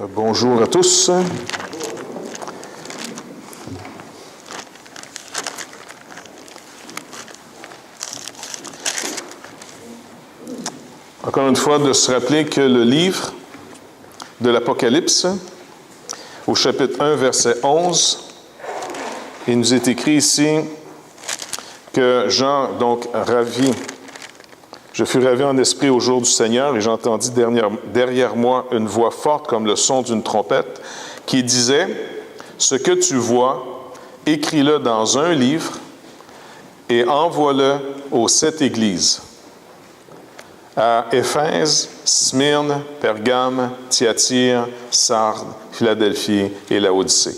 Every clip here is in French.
Bonjour à tous. Encore une fois, de se rappeler que le livre de l'Apocalypse, au chapitre 1, verset 11, il nous est écrit ici que Jean, donc ravi, je fus ravi en esprit au jour du Seigneur, et j'entendis derrière moi une voix forte comme le son d'une trompette, qui disait, « Ce que tu vois, écris-le dans un livre et envoie-le aux 7 églises, à Éphèse, Smyrne, Pergame, Thyatire, Sardes, Philadelphie et Laodicée. »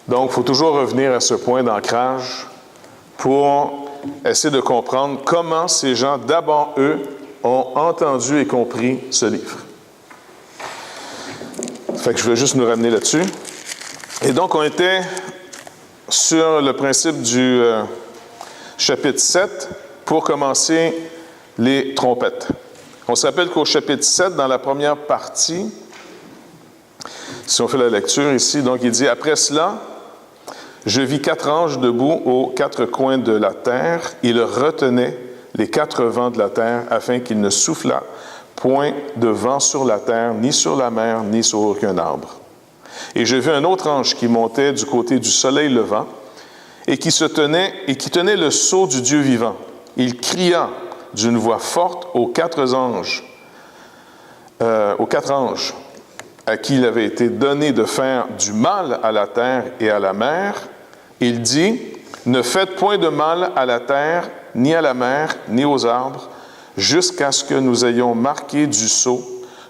Donc, il faut toujours revenir à ce point d'ancrage pour essayer de comprendre comment ces gens, d'abord eux, ont entendu et compris ce livre. Fait que je vais juste nous ramener là-dessus. Et donc, on était sur le principe du chapitre 7 pour commencer les trompettes. On se rappelle qu'au chapitre 7, dans la première partie, si on fait la lecture ici, donc il dit « Après cela, je vis 4 anges debout aux 4 coins de la terre. Ils retenaient les 4 vents de la terre afin qu'il ne soufflât point de vent sur la terre, ni sur la mer, ni sur aucun arbre. Et je vis un autre ange qui montait du côté du soleil levant et qui tenait le sceau du Dieu vivant. Il cria d'une voix forte aux 4 anges, à qui il avait été donné de faire du mal à la terre et à la mer. Il dit, « Ne faites point de mal à la terre, ni à la mer, ni aux arbres, jusqu'à ce que nous ayons marqué du sceau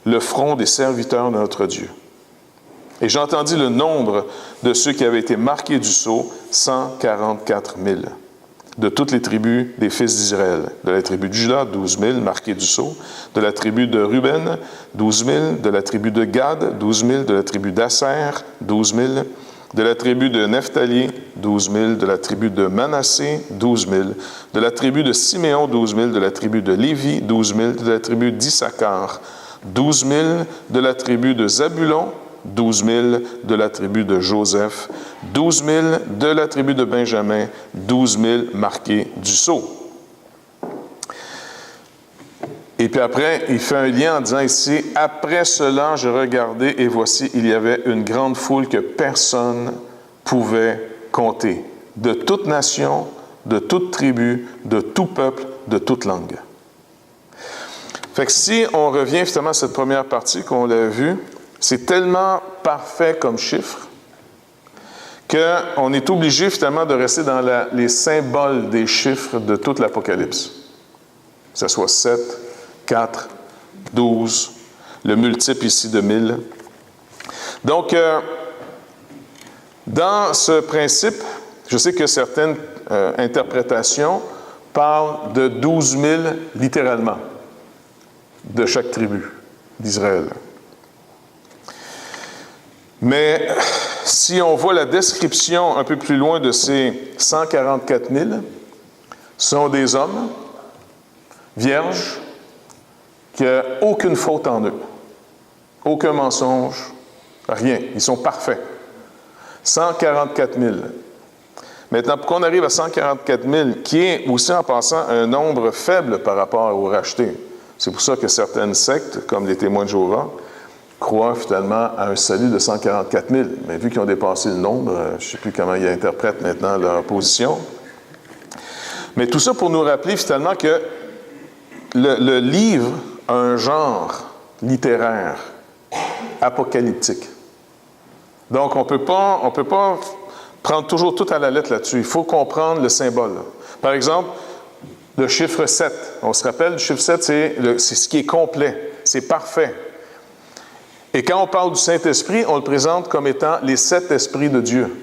le front des serviteurs de notre Dieu. » Et j'entendis le nombre de ceux qui avaient été marqués du sceau, 144 000, de toutes les tribus des fils d'Israël. De la tribu de Juda, 12 000 marqués du sceau. De la tribu de Ruben, 12 000. De la tribu de Gad, 12 000. De la tribu d'Asser, 12 000. De la tribu de Nephtali, 12 000. De la tribu de Manassé, 12 000. De la tribu de Siméon, 12 000. De la tribu de Lévi, 12 000. De la tribu d'Issachar, 12 000. De la tribu de Zabulon, 12 000. De la tribu de Joseph, 12 000. De la tribu de Benjamin, 12 000 marqués du sceau. Et puis après, il fait un lien en disant ici, « Après cela, je regardai, et voici, il y avait une grande foule que personne pouvait compter, de toute nation, de toute tribu, de tout peuple, de toute langue. » Fait que si on revient finalement à cette première partie qu'on l'a vue, c'est tellement parfait comme chiffre qu'on est obligé finalement de rester dans les symboles des chiffres de toute l'Apocalypse. Que ce soit 7, 4, 12, le multiple ici de 1000. Donc, dans ce principe, je sais que certaines interprétations parlent de 12 000 littéralement, de chaque tribu d'Israël. Mais si on voit la description un peu plus loin de ces 144 000, ce sont des hommes vierges qui n'ont aucune faute en eux, aucun mensonge, rien. Ils sont parfaits. 144 000. Maintenant, pour qu'on arrive à 144 000, qui est aussi en passant un nombre faible par rapport aux rachetés. C'est pour ça que certaines sectes, comme les témoins de Jéhovah, croient finalement à un salut de 144 000. Mais vu qu'ils ont dépassé le nombre, je ne sais plus comment ils interprètent maintenant leur position. Mais tout ça pour nous rappeler finalement que le livre a un genre littéraire, apocalyptique. Donc, on peut pas prendre toujours tout à la lettre là-dessus. Il faut comprendre le symbole. Par exemple, le chiffre 7. On se rappelle, le chiffre 7, c'est ce qui est complet. C'est parfait. Et quand on parle du Saint-Esprit, on le présente comme étant les 7 esprits de Dieu.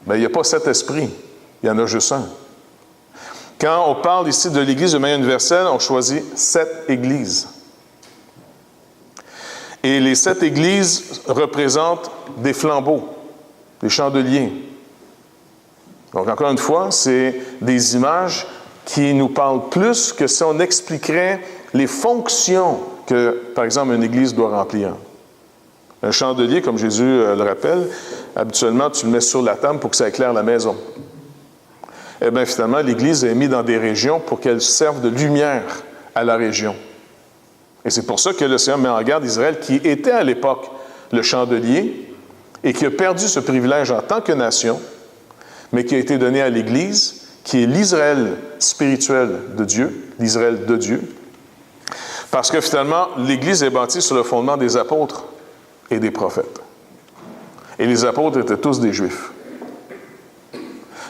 Mais il n'y a pas 7 esprits. Il y en a juste un. Quand on parle ici de l'Église de manière universelle, on choisit 7 églises. Et les 7 églises représentent des flambeaux, des chandeliers. Donc, encore une fois, c'est des images qui nous parlent plus que si on expliquerait les fonctions que, par exemple, une église doit remplir. Un chandelier, comme Jésus le rappelle, habituellement, tu le mets sur la table pour que ça éclaire la maison. Eh bien, finalement, l'Église est mise dans des régions pour qu'elle serve de lumière à la région. Et c'est pour ça que le Seigneur met en garde Israël, qui était à l'époque le chandelier et qui a perdu ce privilège en tant que nation, mais qui a été donné à l'Église, qui est l'Israël spirituel de Dieu, l'Israël de Dieu, parce que finalement, l'Église est bâtie sur le fondement des apôtres et des prophètes. Et les apôtres étaient tous des Juifs.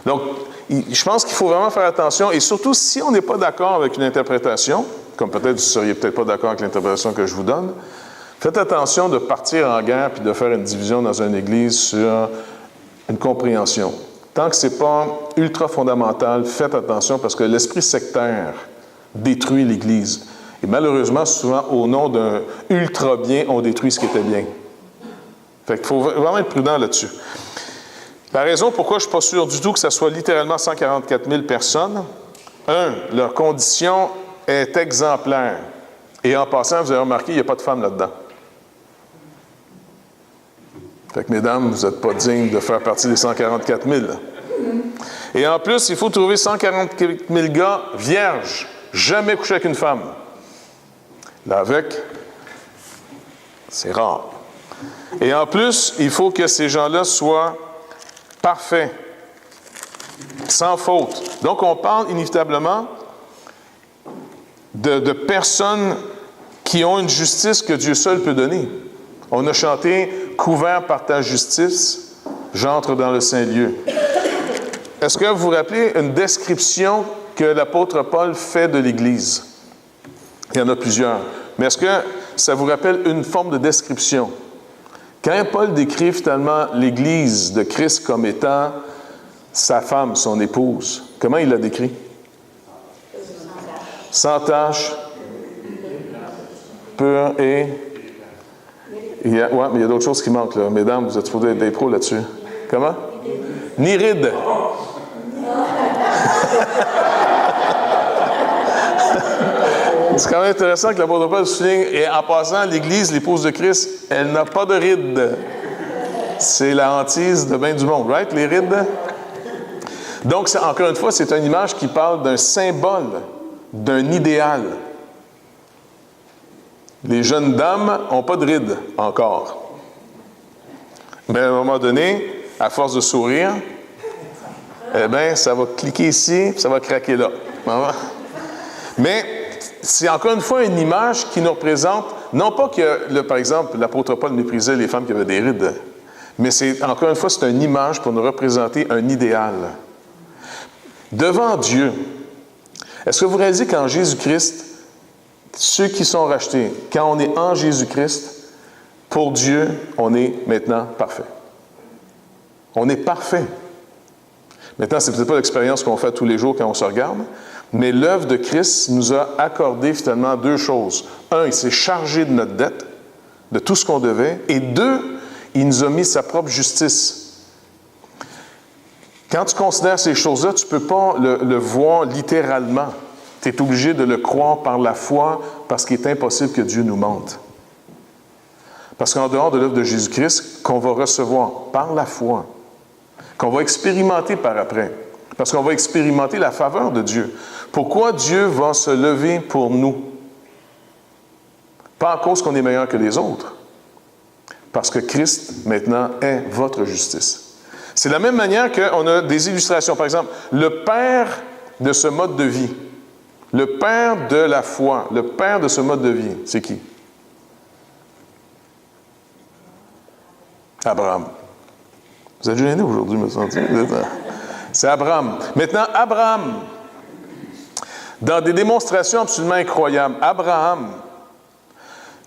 Donc, je pense qu'il faut vraiment faire attention, et surtout si on n'est pas d'accord avec une interprétation, comme peut-être vous ne seriez peut-être pas d'accord avec l'interprétation que je vous donne, faites attention de partir en guerre puis de faire une division dans une église sur une compréhension. Tant que ce n'est pas ultra fondamental, faites attention parce que l'esprit sectaire détruit l'Église. Et malheureusement, souvent, au nom d'un ultra bien, on détruit ce qui était bien. Fait qu'il faut vraiment être prudent là-dessus. La raison pourquoi je ne suis pas sûr du tout que ce soit littéralement 144 000 personnes, leur condition est exemplaire. Et en passant, vous avez remarqué, il n'y a pas de femmes là-dedans. Fait que, mesdames, vous n'êtes pas dignes de faire partie des 144 000. Et en plus, il faut trouver 144 000 gars vierges, jamais couchés avec une femme. Là, avec, c'est rare. Et en plus, il faut que ces gens-là soient parfaits, sans faute. Donc, on parle inévitablement de personnes qui ont une justice que Dieu seul peut donner. On a chanté « Couvert par ta justice, j'entre dans le Saint-Lieu ». Est-ce que vous vous rappelez une description que l'apôtre Paul fait de l'Église? Il y en a plusieurs. Mais est-ce que ça vous rappelle une forme de description? Quand Paul décrit finalement l'Église de Christ comme étant sa femme, son épouse, comment il la décrit? Sans tache, pure et... mais il y a d'autres choses qui manquent, là. Mesdames, vous êtes supposées être des pros là-dessus. Comment? Ni ride. C'est quand même intéressant que l'apôtre Paul souligne, et en passant, l'Église, l'épouse de Christ, elle n'a pas de rides. C'est la hantise de bien du monde, right? Les rides. Donc, encore une fois, c'est une image qui parle d'un symbole, d'un idéal. Les jeunes dames n'ont pas de rides encore. Mais à un moment donné, à force de sourire, eh bien, ça va cliquer ici, puis ça va craquer là. Mais c'est encore une fois une image qui nous représente, non pas que, par exemple, l'apôtre Paul méprisait les femmes qui avaient des rides, mais encore une fois, c'est une image pour nous représenter un idéal. Devant Dieu, est-ce que vous réalisez qu'en Jésus-Christ, ceux qui sont rachetés, quand on est en Jésus-Christ, pour Dieu, on est maintenant parfait. On est parfait. Maintenant, ce n'est peut-être pas l'expérience qu'on fait tous les jours quand on se regarde, mais l'œuvre de Christ nous a accordé finalement deux choses. Un, il s'est chargé de notre dette, de tout ce qu'on devait, et deux, il nous a mis sa propre justice. Quand tu considères ces choses-là, tu ne peux pas le voir littéralement. Tu es obligé de le croire par la foi, parce qu'il est impossible que Dieu nous mente. Parce qu'en dehors de l'œuvre de Jésus-Christ, qu'on va recevoir par la foi, qu'on va expérimenter par après, parce qu'on va expérimenter la faveur de Dieu. Pourquoi Dieu va se lever pour nous? Pas à cause qu'on est meilleur que les autres, parce que Christ, maintenant, est votre justice. C'est de la même manière qu'on a des illustrations. Par exemple, le père de ce mode de vie, le père de la foi, le père de ce mode de vie, c'est qui? Abraham. Vous êtes gêné aujourd'hui, me semble-t-il? C'est Abraham. Maintenant, Abraham, dans des démonstrations absolument incroyables, Abraham,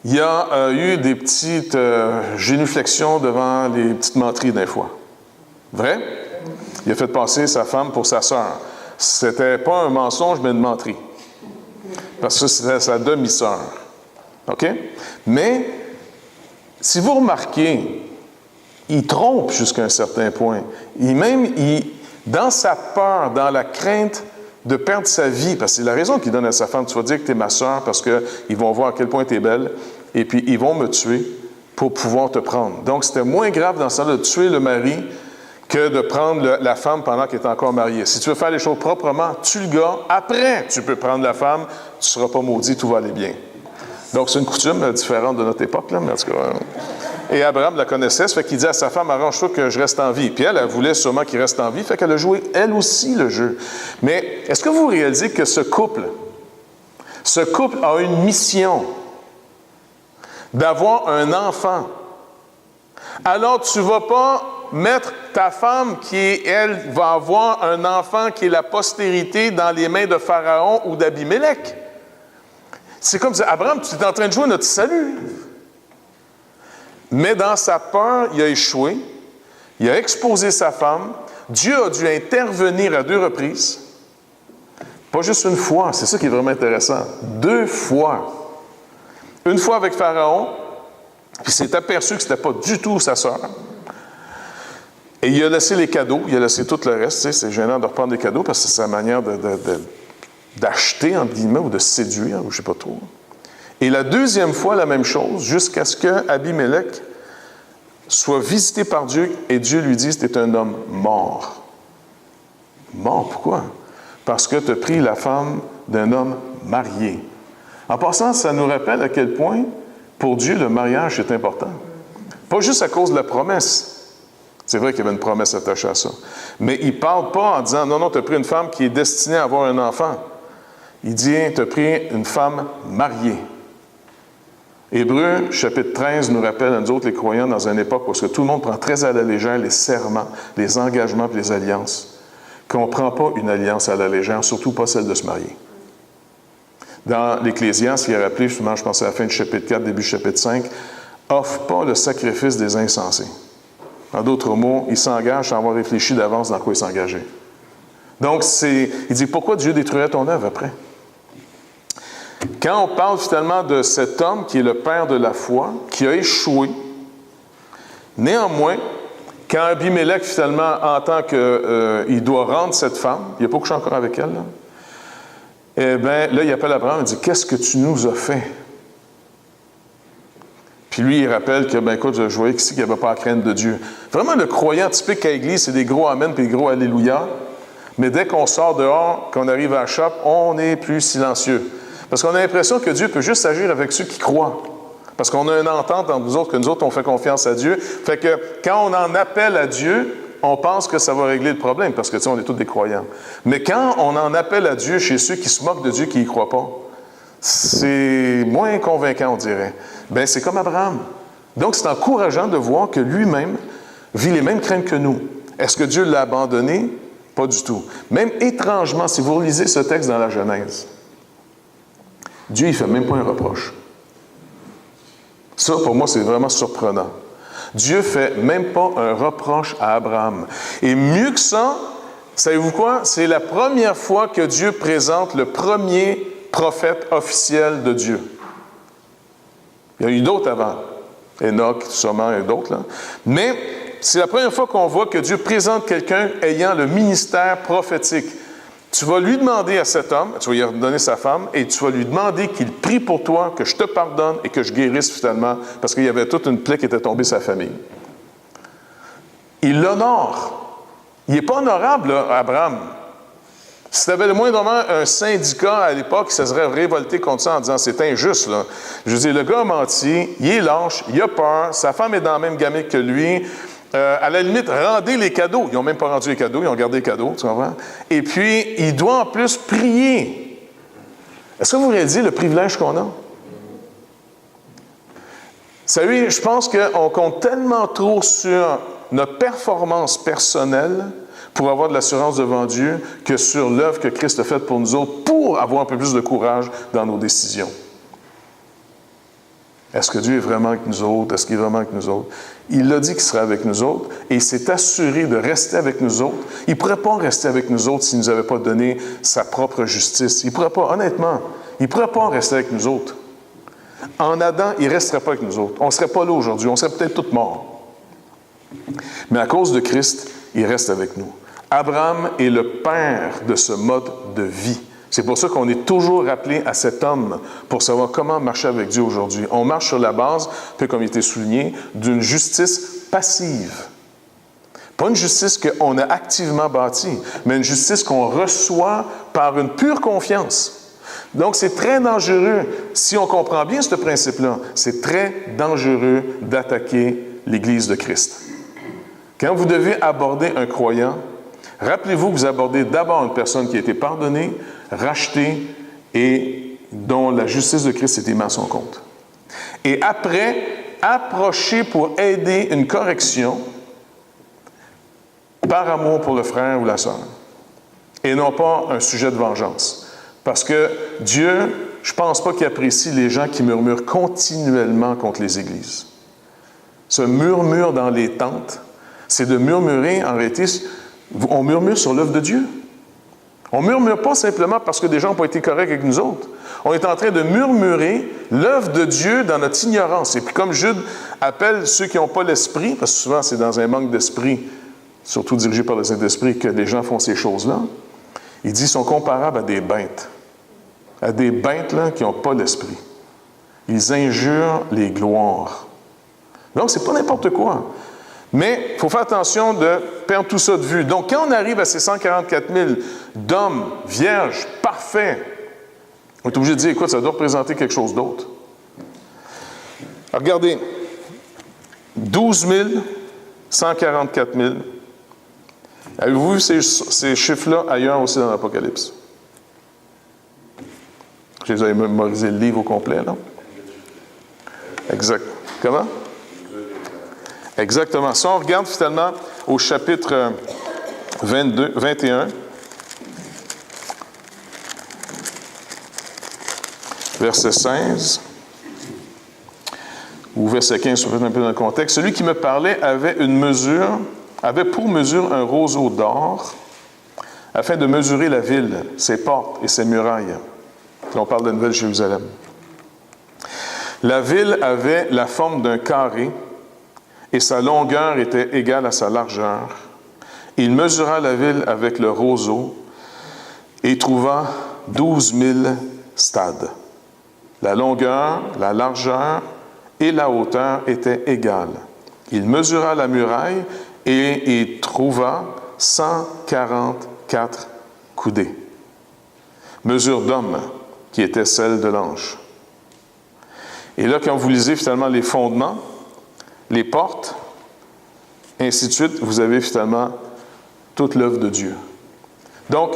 il y a eu des petites génuflexions devant les petites menteries d'un fois. Vrai? Il a fait passer sa femme pour sa sœur. C'était pas un mensonge, mais une menterie. Parce que c'était sa demi-sœur. OK? Mais, si vous remarquez, il trompe jusqu'à un certain point. Dans sa peur, dans la crainte de perdre sa vie, parce que c'est la raison qu'il donne à sa femme, tu vas dire que tu es ma sœur parce qu'ils vont voir à quel point tu es belle, et puis ils vont me tuer pour pouvoir te prendre. Donc, c'était moins grave dans ça de tuer le mari que de prendre la femme pendant qu'elle est encore mariée. Si tu veux faire les choses proprement, tue le gars, après tu peux prendre la femme, tu ne seras pas maudit, tout va aller bien. Donc, c'est une coutume différente de notre époque, là, mais en tout cas... Et Abraham la connaissait, ça fait qu'il dit à sa femme, arrange-toi que je reste en vie. Puis elle voulait sûrement qu'il reste en vie, fait qu'elle a joué elle aussi le jeu. Mais est-ce que vous réalisez que ce couple a une mission d'avoir un enfant? Alors tu ne vas pas mettre ta femme elle, va avoir un enfant qui est la postérité dans les mains de Pharaon ou d'Abimélec. C'est comme ça, Abraham, tu es en train de jouer notre salut. Mais dans sa peur, il a échoué. Il a exposé sa femme. Dieu a dû intervenir à 2 reprises. Pas juste une fois, c'est ça qui est vraiment intéressant. 2 fois. Une fois avec Pharaon, puis il s'est aperçu que ce n'était pas du tout sa sœur. Et il a laissé les cadeaux, il a laissé tout le reste. Tu sais, c'est gênant de reprendre des cadeaux parce que c'est sa manière d'acheter, entre guillemets, ou de séduire, ou je ne sais pas trop. Et la 2e fois, la même chose, jusqu'à ce qu'Abimélec soit visité par Dieu et Dieu lui dise, t'es un homme mort. Mort, pourquoi? Parce que tu as pris la femme d'un homme marié. En passant, ça nous rappelle à quel point, pour Dieu, le mariage est important. Pas juste à cause de la promesse. C'est vrai qu'il y avait une promesse attachée à ça. Mais il ne parle pas en disant, non, tu as pris une femme qui est destinée à avoir un enfant. Il dit, tu as pris une femme mariée. Hébreux, chapitre 13, nous rappelle à nous autres, les croyants, dans une époque où tout le monde prend très à la légère les serments, les engagements et les alliances, qu'on ne prend pas une alliance à la légère, surtout pas celle de se marier. Dans l'Ecclésiaste, il est rappelé, justement, je pense à la fin du chapitre 4, début du chapitre 5, « Offre pas le sacrifice des insensés. » En d'autres mots, il s'engage sans avoir réfléchi d'avance dans quoi il s'engageait. Donc, il dit, pourquoi Dieu détruirait ton œuvre après? Quand on parle finalement de cet homme qui est le père de la foi, qui a échoué, néanmoins, quand Abimélec finalement entend qu'il doit rendre cette femme, il n'a pas couché encore avec elle, là, eh bien, là, il appelle Abraham et dit, « Qu'est-ce que tu nous as fait? » Puis lui, il rappelle que, écoute, je voyais ici qu'il n'y avait pas à craindre de Dieu. Vraiment, le croyant typique à l'Église, c'est des gros amen puis des gros alléluia. Mais dès qu'on sort dehors, qu'on arrive à la shop, on est plus silencieux. Parce qu'on a l'impression que Dieu peut juste agir avec ceux qui croient. Parce qu'on a une entente entre nous autres, que nous autres, on fait confiance à Dieu. Fait que quand on en appelle à Dieu, on pense que ça va régler le problème, parce que, tu sais, on est tous des croyants. Mais quand on en appelle à Dieu chez ceux qui se moquent de Dieu, qui n'y croient pas, c'est moins convaincant, on dirait. Bien, c'est comme Abraham. Donc, c'est encourageant de voir que lui-même vit les mêmes craintes que nous. Est-ce que Dieu l'a abandonné? Pas du tout. Même étrangement, si vous relisez ce texte dans la Genèse, Dieu, il ne fait même pas un reproche. Ça, pour moi, c'est vraiment surprenant. Dieu ne fait même pas un reproche à Abraham. Et mieux que ça, savez-vous quoi? C'est la première fois que Dieu présente le premier prophète officiel de Dieu. Il y a eu d'autres avant. Enoch, sûrement, il y a d'autres, là. Mais c'est la première fois qu'on voit que Dieu présente quelqu'un ayant le ministère prophétique. Tu vas lui demander à cet homme, tu vas lui redonner sa femme, et tu vas lui demander qu'il prie pour toi, que je te pardonne et que je guérisse finalement, parce qu'il y avait toute une plaie qui était tombée sur sa famille. Il l'honore. Il n'est pas honorable, là, Abraham. Si tu avais le moindrement un syndicat à l'époque, ça serait révolté contre ça en disant c'est injuste, là. Je veux dire, le gars a menti, il est lâche, il a peur, sa femme est dans la même gamelle que lui. À la limite, rendez les cadeaux. Ils n'ont même pas rendu les cadeaux, ils ont gardé les cadeaux, tu comprends? Et puis, il doit en plus prier. Est-ce que vous réalisez le privilège qu'on a? Vous savez, je pense qu'on compte tellement trop sur notre performance personnelle pour avoir de l'assurance devant Dieu que sur l'œuvre que Christ a faite pour nous autres, pour avoir un peu plus de courage dans nos décisions. Est-ce que Dieu est vraiment avec nous autres? Est-ce qu'il est vraiment avec nous autres? Il a dit qu'il serait avec nous autres et il s'est assuré de rester avec nous autres. Il ne pourrait pas rester avec nous autres s'il ne nous avait pas donné sa propre justice. Il ne pourrait pas, honnêtement, il ne pourrait pas rester avec nous autres. En Adam, il ne resterait pas avec nous autres. On ne serait pas là aujourd'hui. On serait peut-être tous morts. Mais à cause de Christ, il reste avec nous. Abraham est le père de ce mode de vie. C'est pour ça qu'on est toujours rappelé à cet homme pour savoir comment marcher avec Dieu aujourd'hui. On marche sur la base, peu comme il était souligné, d'une justice passive. Pas une justice qu'on a activement bâtie, mais une justice qu'on reçoit par une pure confiance. Donc, c'est très dangereux, si on comprend bien ce principe-là, c'est très dangereux d'attaquer l'Église de Christ. Quand vous devez aborder un croyant, rappelez-vous que vous abordez d'abord une personne qui a été pardonnée, rachetée et dont la justice de Christ était mise à son compte. Et après, approchez pour aider une correction par amour pour le frère ou la sœur, et non pas un sujet de vengeance. Parce que Dieu, je ne pense pas qu'il apprécie les gens qui murmurent continuellement contre les églises. Ce murmure dans les tentes, c'est de murmurer, en réalité, on murmure sur l'œuvre de Dieu. On ne murmure pas simplement parce que des gens n'ont pas été corrects avec nous autres. On est en train de murmurer l'œuvre de Dieu dans notre ignorance. Et puis comme Jude appelle ceux qui n'ont pas l'esprit, parce que souvent c'est dans un manque d'esprit, surtout dirigé par le Saint-Esprit, que les gens font ces choses-là, il dit qu'ils sont comparables à des bêtes. À des bêtes là, qui n'ont pas l'esprit. Ils injurent les gloires. Donc, ce n'est pas n'importe quoi. Mais il faut faire attention de perdre tout ça de vue. Donc, quand on arrive à ces 144 000 d'hommes vierges, parfaits, on est obligé de dire, écoute, ça doit représenter quelque chose d'autre. Regardez, 12 000, 144 000. Avez-vous vu ces chiffres-là ailleurs aussi dans l'Apocalypse? Je les ai mémorisé le livre au complet, là. Exact. Comment? Exactement. Si on regarde finalement au chapitre 21, verset 16, ou verset 15, si on peut un peu dans le contexte, celui qui me parlait avait pour mesure un roseau d'or, afin de mesurer la ville, ses portes et ses murailles. Là, on parle de la Nouvelle Jérusalem. La ville avait la forme d'un carré, et sa longueur était égale à sa largeur. Il mesura la ville avec le roseau et trouva 12 000 stades. La longueur, la largeur et la hauteur étaient égales. Il mesura la muraille et y trouva 144 coudées. Mesure d'homme, qui était celle de l'ange. Et là, quand vous lisez finalement les fondements, les portes, ainsi de suite, vous avez finalement toute l'œuvre de Dieu. Donc,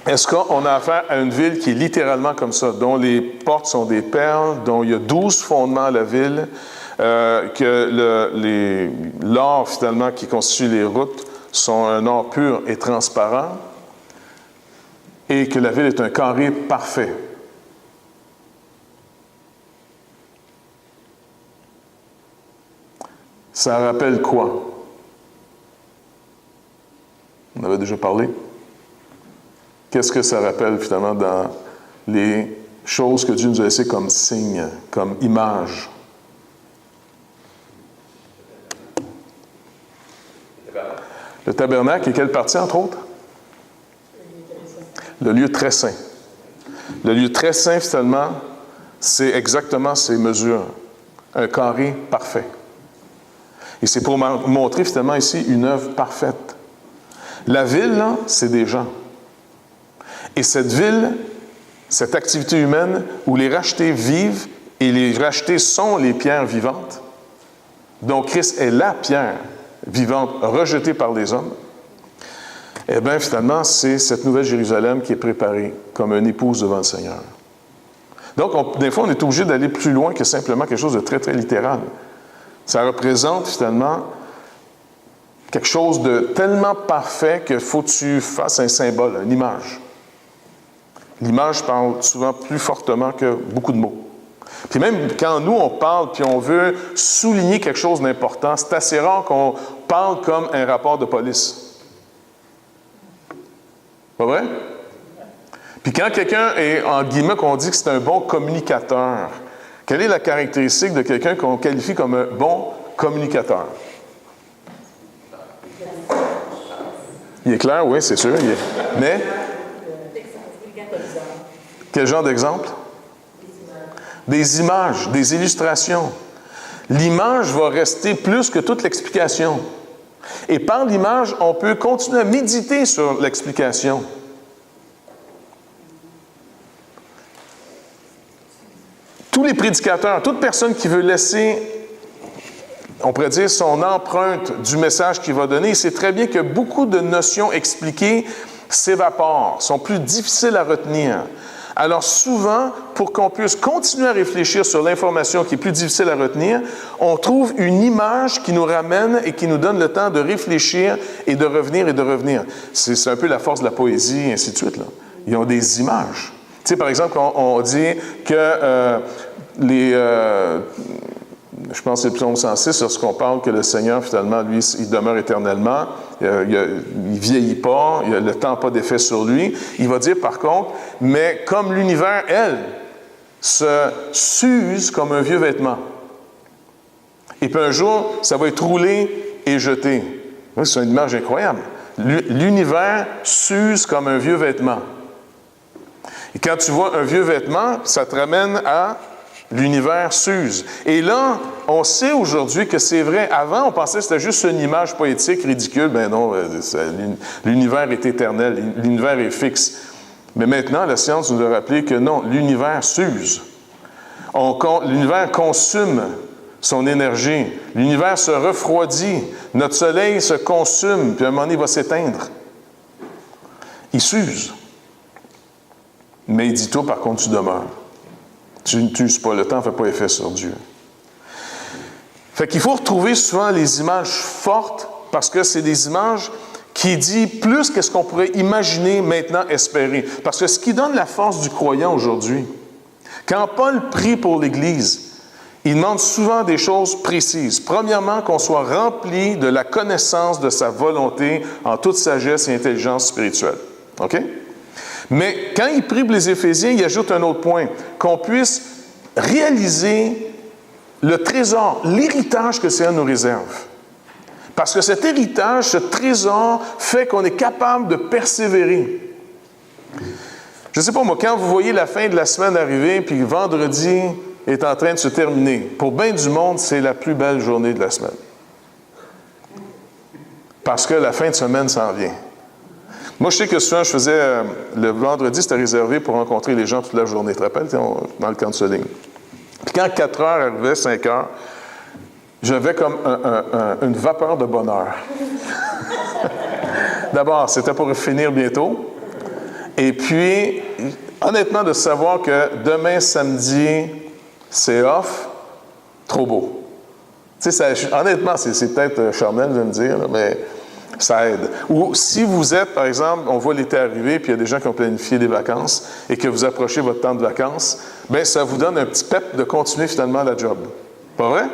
est-ce qu'on a affaire à une ville qui est littéralement comme ça, dont les portes sont des perles, dont il y a 12 fondements à la ville, que l'or finalement qui constitue les routes sont un or pur et transparent, et que la ville est un carré parfait. Ça rappelle quoi? On avait déjà parlé. Qu'est-ce que ça rappelle finalement dans les choses que Dieu nous a laissées comme signe, comme image? Le tabernacle et quelle partie, entre autres? Le lieu très saint. Le lieu très saint, finalement, c'est exactement ces mesures. Un carré parfait. Et c'est pour montrer, finalement, ici, une œuvre parfaite. La ville, là, c'est des gens. Et cette ville, cette activité humaine, où les rachetés vivent, et les rachetés sont les pierres vivantes. Donc, Christ est la pierre vivante, rejetée par les hommes. Eh bien, finalement, c'est cette nouvelle Jérusalem qui est préparée comme une épouse devant le Seigneur. Donc, des fois, on est obligé d'aller plus loin que simplement quelque chose de très, très littéral. Ça représente, finalement, quelque chose de tellement parfait qu'il faut que tu fasses un symbole, une image. L'image parle souvent plus fortement que beaucoup de mots. Puis même quand nous, on parle puis on veut souligner quelque chose d'important, c'est assez rare qu'on parle comme un rapport de police. Pas vrai? Puis quand quelqu'un est, en guillemets, qu'on dit que c'est un bon communicateur, quelle est la caractéristique de quelqu'un qu'on qualifie comme un bon communicateur? Il est clair, oui, c'est sûr. Mais, quel genre d'exemple? Des images, des illustrations. L'image va rester plus que toute l'explication. Et par l'image, on peut continuer à méditer sur l'explication. Tous les prédicateurs, toute personne qui veut laisser, on pourrait dire, son empreinte du message qu'il va donner, il sait très bien que beaucoup de notions expliquées s'évaporent, sont plus difficiles à retenir. Alors souvent, pour qu'on puisse continuer à réfléchir sur l'information qui est plus difficile à retenir, on trouve une image qui nous ramène et qui nous donne le temps de réfléchir et de revenir et de revenir. C'est un peu la force de la poésie, et ainsi de suite, là. Ils ont des images. Tu sais, par exemple, on dit que je pense que c'est le psaume 106, lorsqu'on parle que le Seigneur, finalement, lui, il demeure éternellement, il ne vieillit pas, le temps n'a pas d'effet sur lui. Il va dire, par contre, mais comme l'univers, elle, s'use comme un vieux vêtement. Et puis un jour, ça va être roulé et jeté. C'est une image incroyable. L'univers s'use comme un vieux vêtement. Et quand tu vois un vieux vêtement, ça te ramène à l'univers s'use. Et là, on sait aujourd'hui que c'est vrai. Avant, on pensait que c'était juste une image poétique ridicule. Ben non, l'univers est éternel, l'univers est fixe. Mais maintenant, la science nous a rappelé que non, l'univers s'use. L'univers consomme son énergie. L'univers se refroidit. Notre soleil se consume, puis à un moment donné, il va s'éteindre. Il s'use. Mais il dit, toi, par contre, tu demeures. Tu ne t'uses pas, le temps ne fait pas effet sur Dieu. Fait qu'il faut retrouver souvent les images fortes, parce que c'est des images qui disent plus que ce qu'on pourrait imaginer, maintenant, espérer. Parce que ce qui donne la force du croyant aujourd'hui, quand Paul prie pour l'Église, il demande souvent des choses précises. Premièrement, qu'on soit rempli de la connaissance de sa volonté en toute sagesse et intelligence spirituelle. OK? Mais quand il prie pour les Éphésiens, il ajoute un autre point, qu'on puisse réaliser le trésor, l'héritage que le Seigneur nous réserve. Parce que cet héritage, ce trésor, fait qu'on est capable de persévérer. Je ne sais pas moi, quand vous voyez la fin de la semaine arriver, puis vendredi est en train de se terminer, pour bien du monde, c'est la plus belle journée de la semaine. Parce que la fin de semaine s'en vient. Moi, je sais que souvent, je faisais, le vendredi, c'était réservé pour rencontrer les gens toute la journée. Tu te rappelles, dans le counseling. Puis quand 4 heures arrivait, 5 heures, j'avais comme une vapeur de bonheur. D'abord, c'était pour finir bientôt. Et puis, honnêtement, de savoir que demain, samedi, c'est off, trop beau. Tu sais, honnêtement, c'est peut-être charnel de me dire, là, mais ça aide. Ou si vous êtes, par exemple, on voit l'été arriver, puis il y a des gens qui ont planifié des vacances, et que vous approchez votre temps de vacances, bien, ça vous donne un petit pep de continuer finalement la job. Pas vrai?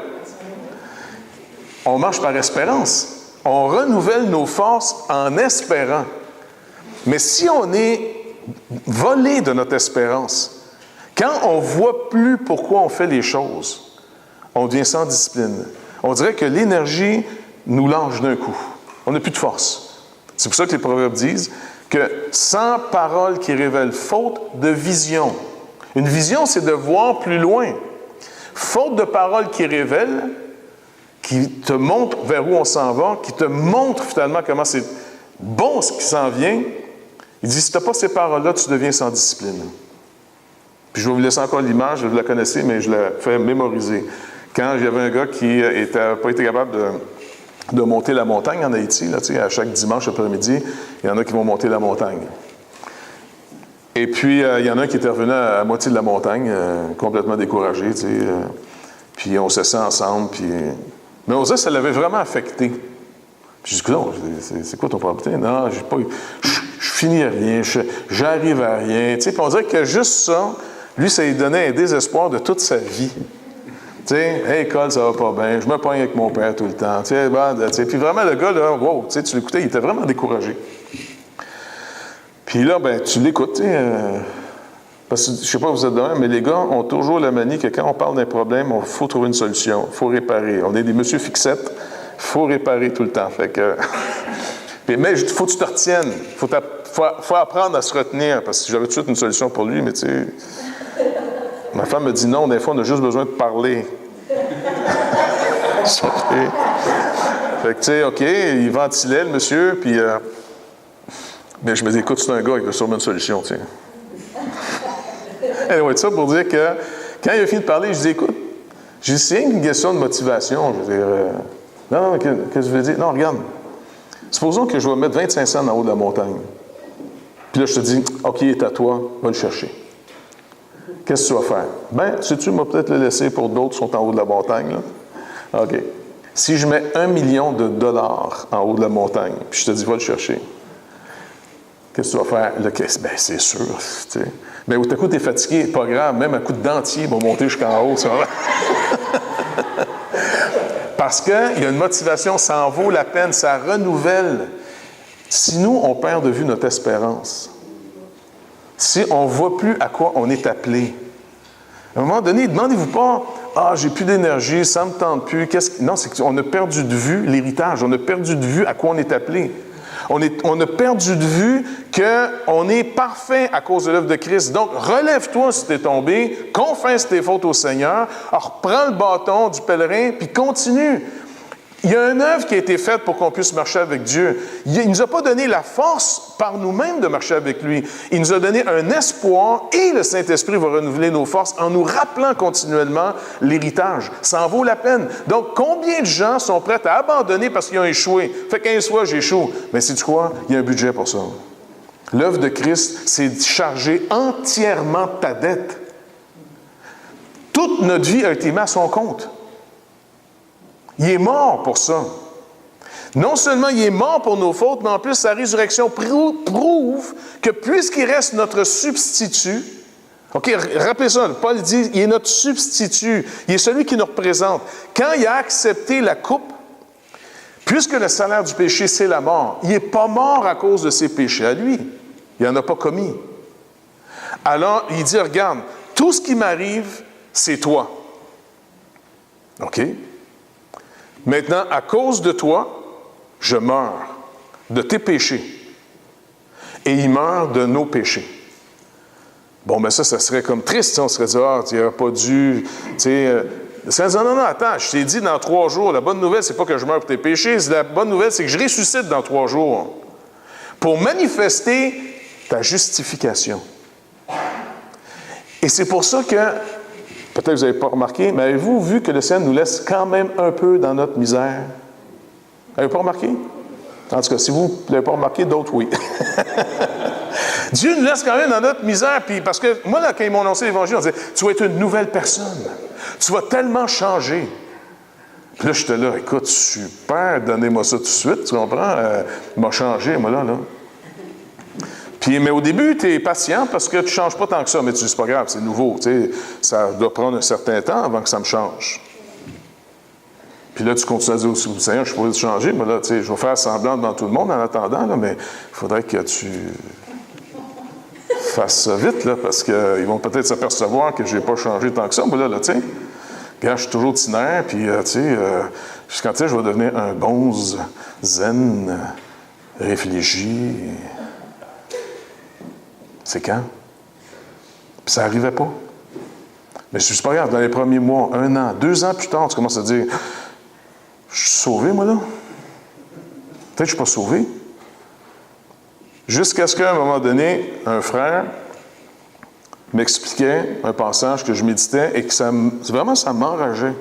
On marche par espérance. On renouvelle nos forces en espérant. Mais si on est volé de notre espérance, quand on ne voit plus pourquoi on fait les choses, on devient sans discipline. On dirait que l'énergie nous lâche d'un coup. On n'a plus de force. C'est pour ça que les proverbes disent que sans parole qui révèle faute de vision. Une vision, c'est de voir plus loin. Faute de parole qui révèle, qui te montre vers où on s'en va, qui te montre finalement comment c'est bon ce qui s'en vient. Il dit, si tu n'as pas ces paroles-là, tu deviens sans discipline. Puis je vais vous laisser encore l'image, vous la connaissez, mais je la fais mémoriser. Quand il y avait un gars qui n'a pas été capable de monter la montagne en Haïti, là, à chaque dimanche après-midi, il y en a qui vont monter la montagne. Et puis, il y en a un qui était revenu à moitié de la montagne, complètement découragé, puis on s'assit ensemble, puis... Mais on dirait que ça l'avait vraiment affecté. Puis je dis, non, c'est quoi ton problème? Non, je finis à rien, j'arrive à rien. Puis on dirait que juste ça, lui, ça lui donnait un désespoir de toute sa vie. Tu sais, hey, école, ça va pas bien, je me pogne avec mon père tout le temps. Puis vraiment, le gars, là, wow, tu l'écoutais, il était vraiment découragé. Puis là, ben, tu l'écoutes, parce que je ne sais pas, vous êtes demain, mais les gars ont toujours la manie que quand on parle d'un problème, il faut trouver une solution, il faut réparer. On est des monsieur fixettes, il faut réparer tout le temps. Fait que, Mais il faut que tu te retiennes. Faut apprendre à se retenir, parce que j'avais tout de suite une solution pour lui, mais tu sais... Ma femme me dit non, des fois, on a juste besoin de parler. Fait que, tu sais, OK, il ventilait, le monsieur, puis... mais je me dis, écoute, c'est un gars, il a sûrement une solution, tu sais. Anyway, ça pour dire que, quand il a fini de parler, je dis, écoute, c'est une question de motivation. Je veux dire, non, qu'est-ce que je veux dire? Non, regarde. Supposons que je vais mettre 25 cents en haut de la montagne. Puis là, je te dis, OK, il est à toi, va le chercher. Qu'est-ce que tu vas faire? Ben, sais-tu, moi, peut-être le laisser pour d'autres qui sont en haut de la montagne, là. OK. Si je mets $1 million en haut de la montagne, puis je te dis, va le chercher, qu'est-ce que tu vas faire? Là, ben, c'est sûr, tu sais. Ben, tout à coup, tu es fatigué, pas grave, même un coup de dentier va monter jusqu'en haut, ça va. Parce qu'il y a une motivation, ça en vaut la peine, ça renouvelle. Si nous, on perd de vue notre espérance, si on ne voit plus à quoi on est appelé, à un moment donné, demandez-vous pas « Ah, j'ai plus d'énergie, ça ne me tente plus. » Non, c'est qu'on a perdu de vue l'héritage, on a perdu de vue à quoi on est appelé. On a perdu de vue qu'on est parfait à cause de l'œuvre de Christ. Donc, relève-toi si tu es tombé, confesse tes fautes au Seigneur, reprends le bâton du pèlerin, puis continue. Il y a une œuvre qui a été faite pour qu'on puisse marcher avec Dieu. Il ne nous a pas donné la force par nous-mêmes de marcher avec lui. Il nous a donné un espoir et le Saint-Esprit va renouveler nos forces en nous rappelant continuellement l'héritage. Ça en vaut la peine. Donc, combien de gens sont prêts à abandonner parce qu'ils ont échoué? Fait 15 fois, j'échoue. Mais sais-tu quoi? Il y a un budget pour ça. L'œuvre de Christ, c'est de charger entièrement ta dette. Toute notre vie a été mise à son compte. Il est mort pour ça. Non seulement il est mort pour nos fautes, mais en plus sa résurrection prouve que puisqu'il reste notre substitut, OK, rappelez ça, Paul dit, il est notre substitut, il est celui qui nous représente. Quand il a accepté la coupe, puisque le salaire du péché, c'est la mort, il n'est pas mort à cause de ses péchés à lui. Il n'en a pas commis. Alors, il dit, regarde, tout ce qui m'arrive, c'est toi. OK? Maintenant, à cause de toi, je meurs de tes péchés. Et il meurt de nos péchés. Bon, mais ça serait comme triste. On serait dit, ah, tu n'aurais pas dû... Ça serait dit, non, attends, je t'ai dit dans 3 jours, la bonne nouvelle, c'est pas que je meurs pour tes péchés, la bonne nouvelle, c'est que je ressuscite dans 3 jours. Pour manifester ta justification. Et c'est pour ça que... Peut-être que vous n'avez pas remarqué, mais avez-vous vu que le Seigneur nous laisse quand même un peu dans notre misère? Avez-vous pas remarqué? En tout cas, si vous ne l'avez pas remarqué, d'autres, oui. Dieu nous laisse quand même dans notre misère, puis parce que moi, là, quand ils m'ont annoncé l'Évangile, on disait, tu vas être une nouvelle personne. Tu vas tellement changer. Puis là, j'étais là, écoute, super, donnez-moi ça tout de suite, tu comprends? M'a changé, moi, là. Puis, mais au début, tu es patient parce que tu ne changes pas tant que ça, mais tu dis, c'est pas grave, c'est nouveau, tu sais, ça doit prendre un certain temps avant que ça me change. Puis là, tu continues à dire au Seigneur, je pourrais te changer, mais là, tu sais, je vais faire semblant devant tout le monde en attendant, là, mais il faudrait que tu fasses ça vite, là, parce qu'ils vont peut-être s'apercevoir que je n'ai pas changé tant que ça, moi, là, tu sais. Regarde, je suis toujours tinaire, puis, tu sais, jusqu'à quand je vais devenir un bon zen, réfléchi. C'est quand? Puis ça n'arrivait pas. Mais c'est pas grave, dans les premiers mois, 1 an, 2 ans plus tard, tu commences à dire, je suis sauvé, moi, là? Peut-être que je ne suis pas sauvé. Jusqu'à ce qu'à un moment donné, un frère m'expliquait un passage que je méditais et que ça m'enrageait.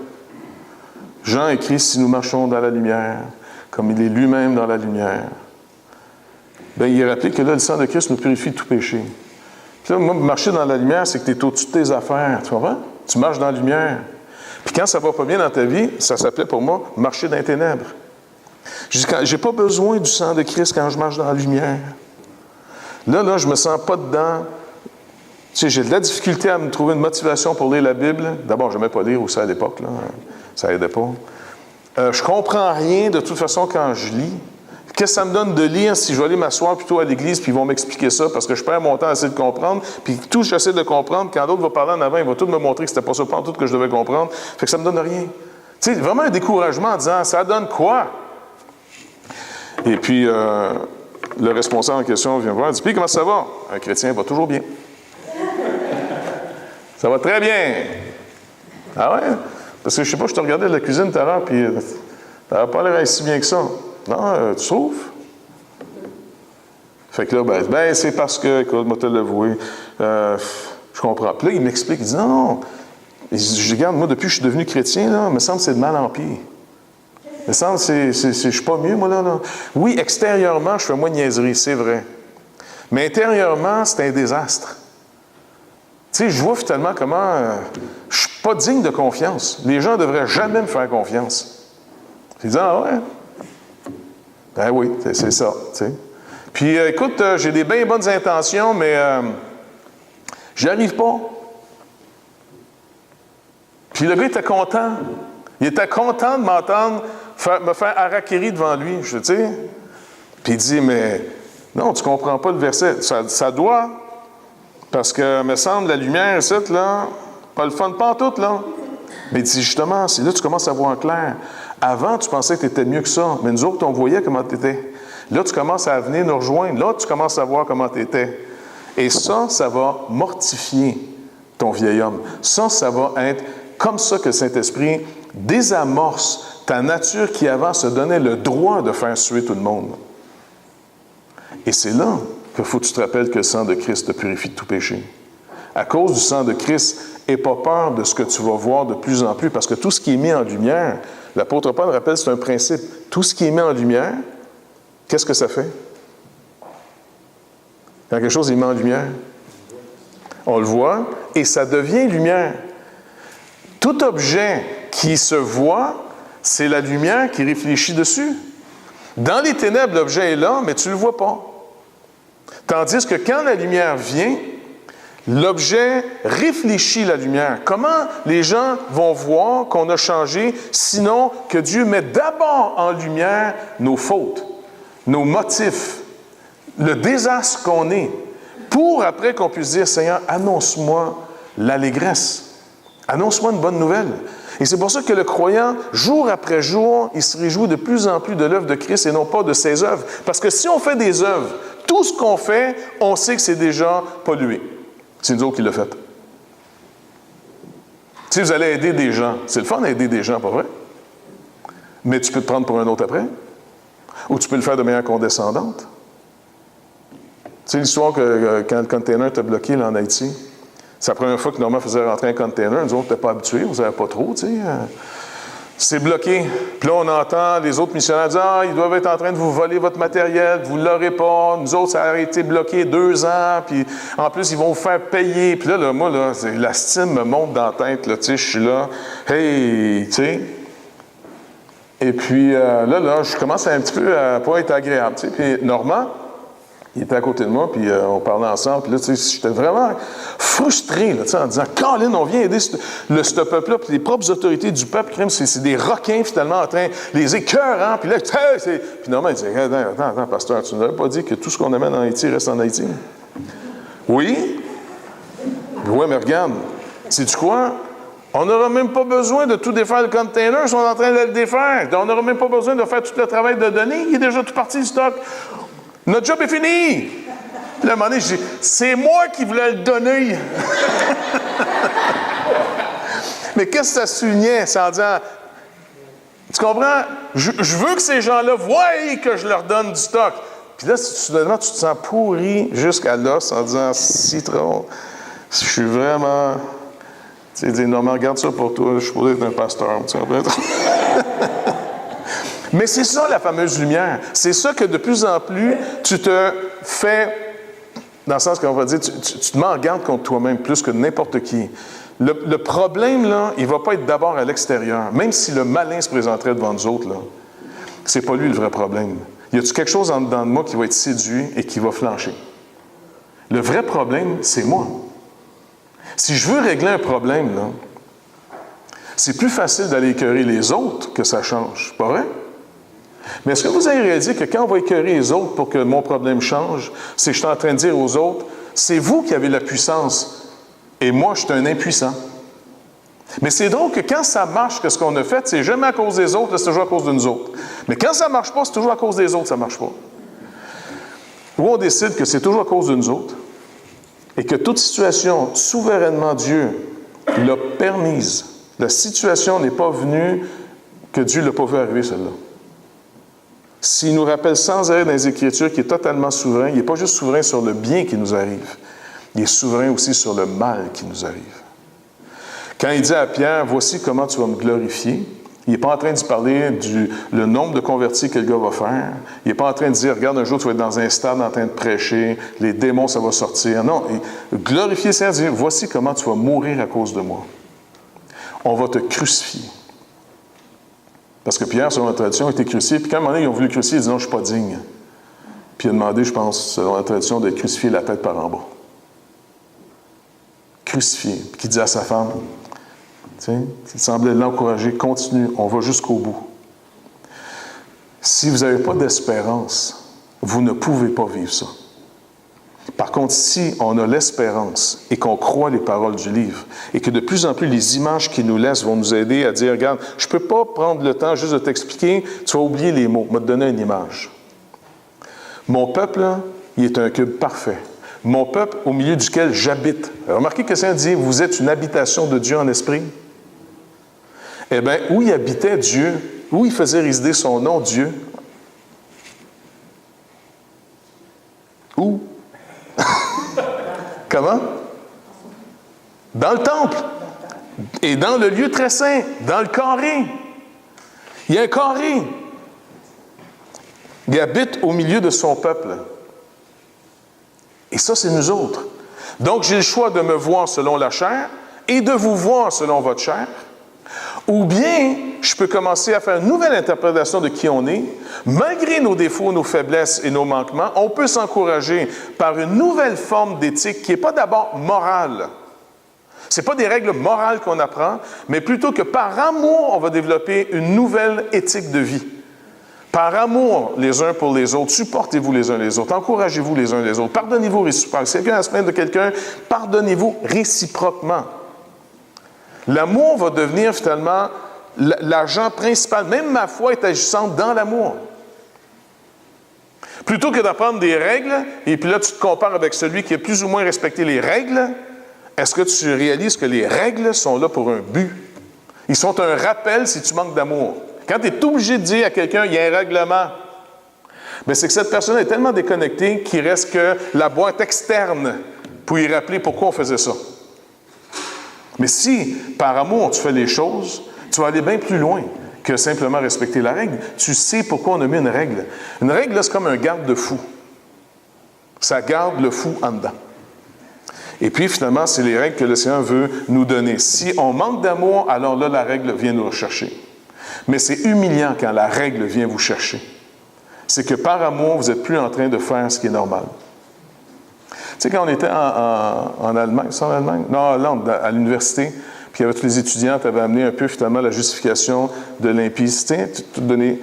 Jean écrit, si nous marchons dans la lumière, comme il est lui-même dans la lumière. Bien, il a rappelé que là, le sang de Christ nous purifie de tout péché. Puis là, moi, marcher dans la lumière, c'est que tu es au-dessus de tes affaires. Tu comprends? Tu marches dans la lumière. Puis quand ça ne va pas bien dans ta vie, ça s'appelait pour moi marcher dans les ténèbres. Je n'ai pas besoin du sang de Christ quand je marche dans la lumière. Là, je ne me sens pas dedans. Tu sais, j'ai de la difficulté à me trouver une motivation pour lire la Bible. D'abord, je n'aimais pas lire aussi à l'époque. Là. Ça n'aidait pas. Je ne comprends rien de toute façon quand je lis. Qu'est-ce que ça me donne de lire si je vais aller m'asseoir plutôt à l'église puis ils vont m'expliquer ça parce que je perds mon temps à essayer de comprendre puis tout j'essaie de comprendre, quand l'autre va parler en avant, il va tout me montrer que c'était pas ça pas tout que je devais comprendre. Fait que ça me donne rien. Tu sais, vraiment un découragement en disant, ça donne quoi? Et puis, le responsable en question vient voir, il dit, puis comment ça va? Un chrétien va toujours bien. Ça va très bien. Ah ouais? Parce que je sais pas, je te regardais de la cuisine tout à l'heure, puis ça n'a pas l'air si bien que ça. Non, tu trouves? Fait que là, ben c'est parce que, écoute, moi te l'avouer, je comprends. Puis là, il m'explique, il dit, non. Je regarde, moi, depuis que je suis devenu chrétien, là, il me semble que c'est de mal en pire. Il me semble que je suis pas mieux, moi, là. Oui, extérieurement, je fais moins de niaiseries, c'est vrai. Mais intérieurement, c'est un désastre. Tu sais, je vois finalement comment je suis pas digne de confiance. Les gens ne devraient jamais me faire confiance. Ils disent, ah ouais? Ben oui, c'est ça, tu sais. Puis, écoute, j'ai des bien bonnes intentions, mais j'y arrive pas. Puis le gars était content. Il était content de m'entendre me faire harakiri devant lui, tu sais. Puis il dit, mais non, tu comprends pas le verset. Ça doit, parce que, me semble, la lumière, cette, là, pas le fun, pas en tout, là. Mais il dit, justement, c'est là que tu commences à voir en clair. Avant, tu pensais que tu étais mieux que ça, mais nous autres, on voyait comment tu étais. Là, tu commences à venir nous rejoindre. Là, tu commences à voir comment tu étais. Et ça va mortifier ton vieil homme. Ça va être comme ça que le Saint-Esprit désamorce ta nature qui avant se donnait le droit de faire suer tout le monde. Et c'est là qu'il faut que tu te rappelles que le sang de Christ te purifie de tout péché. À cause du sang de Christ, n'aie pas peur de ce que tu vas voir de plus en plus, parce que tout ce qui est mis en lumière, l'apôtre Paul rappelle, c'est un principe. Tout ce qui est mis en lumière, qu'est-ce que ça fait? Quand quelque chose est mis en lumière, on le voit, et ça devient lumière. Tout objet qui se voit, c'est la lumière qui réfléchit dessus. Dans les ténèbres, l'objet est là, mais tu ne le vois pas. Tandis que quand la lumière vient, l'objet réfléchit la lumière. Comment les gens vont voir qu'on a changé, sinon que Dieu met d'abord en lumière nos fautes, nos motifs, le désastre qu'on est, pour après qu'on puisse dire, Seigneur, annonce-moi l'allégresse. Annonce-moi une bonne nouvelle. Et c'est pour ça que le croyant, jour après jour, il se réjouit de plus en plus de l'œuvre de Christ et non pas de ses œuvres. Parce que si on fait des œuvres, tout ce qu'on fait, on sait que c'est déjà pollué. C'est nous autres qui l'a fait. Si vous allez aider des gens, c'est le fun d'aider des gens, pas vrai? Mais tu peux te prendre pour un autre après. Ou tu peux le faire de manière condescendante. Tu sais l'histoire que quand le container t'a bloqué là, en Haïti, c'est la première fois que Normand faisait rentrer un container. Nous autres, on n'était pas habitués, on ne savait pas trop, tu sais. C'est bloqué. Puis là, on entend les autres missionnaires dire « Ah, ils doivent être en train de vous voler votre matériel, vous ne l'aurez pas. Nous autres, ça a été bloqué 2 ans, puis en plus, ils vont vous faire payer. » Puis là, moi, là, la stime me monte dans la tête, là, tu sais, je suis là. « Hey! » Tu sais. Et puis là, je commence un petit peu à pas être agréable, tu sais. Puis Normand, il était à côté de moi, puis on parlait ensemble. Puis là, tu sais, j'étais vraiment frustré, là, tu sais, en disant, Colin, on vient aider ce peuple-là, puis les propres autorités du peuple, c'est des requins, finalement, en train, les écœurants. Puis là, puis normalement, il dit, attends, pasteur, tu n'avais pas dit que tout ce qu'on amène en Haïti reste en Haïti? Oui. Oui, mais regarde, sais-tu quoi? On n'aura même pas besoin de tout défaire le container, ils sont en train de le défaire. On n'aura même pas besoin de faire tout le travail de données, il est déjà tout parti du stock. Notre job est fini! Puis là, à un moment donné, je dis, c'est moi qui voulais le donner! Mais qu'est-ce que ça soulignait? C'est en disant, tu comprends? Je veux que ces gens-là voient que je leur donne du stock. Puis là, soudainement, tu te sens pourri jusqu'à l'os en disant, citron, je suis vraiment... Tu sais, dis, non, mais regarde ça pour toi, je suis supposé être un pasteur. Tu comprends? Mais c'est ça, la fameuse lumière. C'est ça que de plus en plus, tu te fais, dans le sens qu'on va dire, tu te mets en garde contre toi-même plus que n'importe qui. Le problème, là, il ne va pas être d'abord à l'extérieur. Même si le malin se présenterait devant nous autres, là, c'est pas lui le vrai problème. Y a-t-il quelque chose en dedans de moi qui va être séduit et qui va flancher? Le vrai problème, c'est moi. Si je veux régler un problème, là, c'est plus facile d'aller écœurer les autres que ça change. Pas vrai? Mais est-ce que vous avez réalisé que quand on va écœurer les autres pour que mon problème change, c'est que je suis en train de dire aux autres, c'est vous qui avez la puissance et moi, je suis un impuissant. Mais c'est drôle que quand ça marche, que ce qu'on a fait, c'est jamais à cause des autres, là, c'est toujours à cause de nous autres. Mais quand ça ne marche pas, c'est toujours à cause des autres, ça ne marche pas. Ou on décide que c'est toujours à cause de nous autres, et que toute situation, souverainement Dieu l'a permise. La situation n'est pas venue que Dieu ne l'a pas vu arriver, celle-là. S'il nous rappelle sans arrêt dans les Écritures qu'il est totalement souverain, il n'est pas juste souverain sur le bien qui nous arrive, il est souverain aussi sur le mal qui nous arrive. Quand il dit à Pierre, « Voici comment tu vas me glorifier », il n'est pas en train de parler le nombre de convertis que le gars va faire. Il n'est pas en train de dire, regarde, un jour, tu vas être dans un stade en train de prêcher, les démons, ça va sortir. Non, glorifier le Seigneur, dire, voici comment tu vas mourir à cause de moi. On va te crucifier. Parce que Pierre, selon la tradition, a été crucifié. Puis quand à un moment donné, ils ont voulu le crucifier, il dit, non, je ne suis pas digne. Puis il a demandé, je pense, selon la tradition, d'être crucifié la tête par en bas. Crucifié. Puis qui dit à sa femme, il semblait l'encourager, continue, on va jusqu'au bout. Si vous n'avez pas d'espérance, vous ne pouvez pas vivre ça. Par contre, si on a l'espérance et qu'on croit les paroles du livre et que de plus en plus les images qu'il nous laisse vont nous aider à dire, regarde, je ne peux pas prendre le temps juste de t'expliquer, tu vas oublier les mots, je vais te donner une image. Mon peuple, là, il est un cube parfait. Mon peuple au milieu duquel j'habite. Remarquez que ça dit, vous êtes une habitation de Dieu en esprit. Eh bien, où il habitait Dieu, où il faisait résider son nom, Dieu? Où? Comment? Dans le temple. Et dans le lieu très saint, dans le carré. Il y a un carré. Il habite au milieu de son peuple. Et ça, c'est nous autres. Donc, j'ai le choix de me voir selon la chair et de vous voir selon votre chair. Ou bien, je peux commencer à faire une nouvelle interprétation de qui on est. Malgré nos défauts, nos faiblesses et nos manquements, on peut s'encourager par une nouvelle forme d'éthique qui n'est pas d'abord morale. Ce n'est pas des règles morales qu'on apprend, mais plutôt que par amour, on va développer une nouvelle éthique de vie. Par amour les uns pour les autres, supportez-vous les uns les autres, encouragez-vous les uns les autres, pardonnez-vous réciproquement. Si quelqu'un a se plaindre de quelqu'un, pardonnez-vous réciproquement. L'amour va devenir finalement l'agent principal. Même ma foi est agissante dans l'amour. Plutôt que d'apprendre des règles, et puis là tu te compares avec celui qui a plus ou moins respecté les règles, est-ce que tu réalises que les règles sont là pour un but? Ils sont un rappel si tu manques d'amour. Quand tu es obligé de dire à quelqu'un, il y a un règlement, bien, c'est que cette personne est tellement déconnectée qu'il reste que la boîte externe pour y rappeler pourquoi on faisait ça. Mais si, par amour, tu fais les choses, tu vas aller bien plus loin que simplement respecter la règle. Tu sais pourquoi on a mis une règle. Une règle, là, c'est comme un garde-fou. Ça garde le fou en dedans. Et puis, finalement, c'est les règles que le Seigneur veut nous donner. Si on manque d'amour, alors là, la règle vient nous rechercher. Mais c'est humiliant quand la règle vient vous chercher. C'est que par amour, vous n'êtes plus en train de faire ce qui est normal. Tu sais, quand on était en Allemagne, c'est en Allemagne? Non, en Hollande, à l'université, puis avec tous les étudiants, tu avais amené un peu, finalement, la justification de l'impudicité. Tout donné.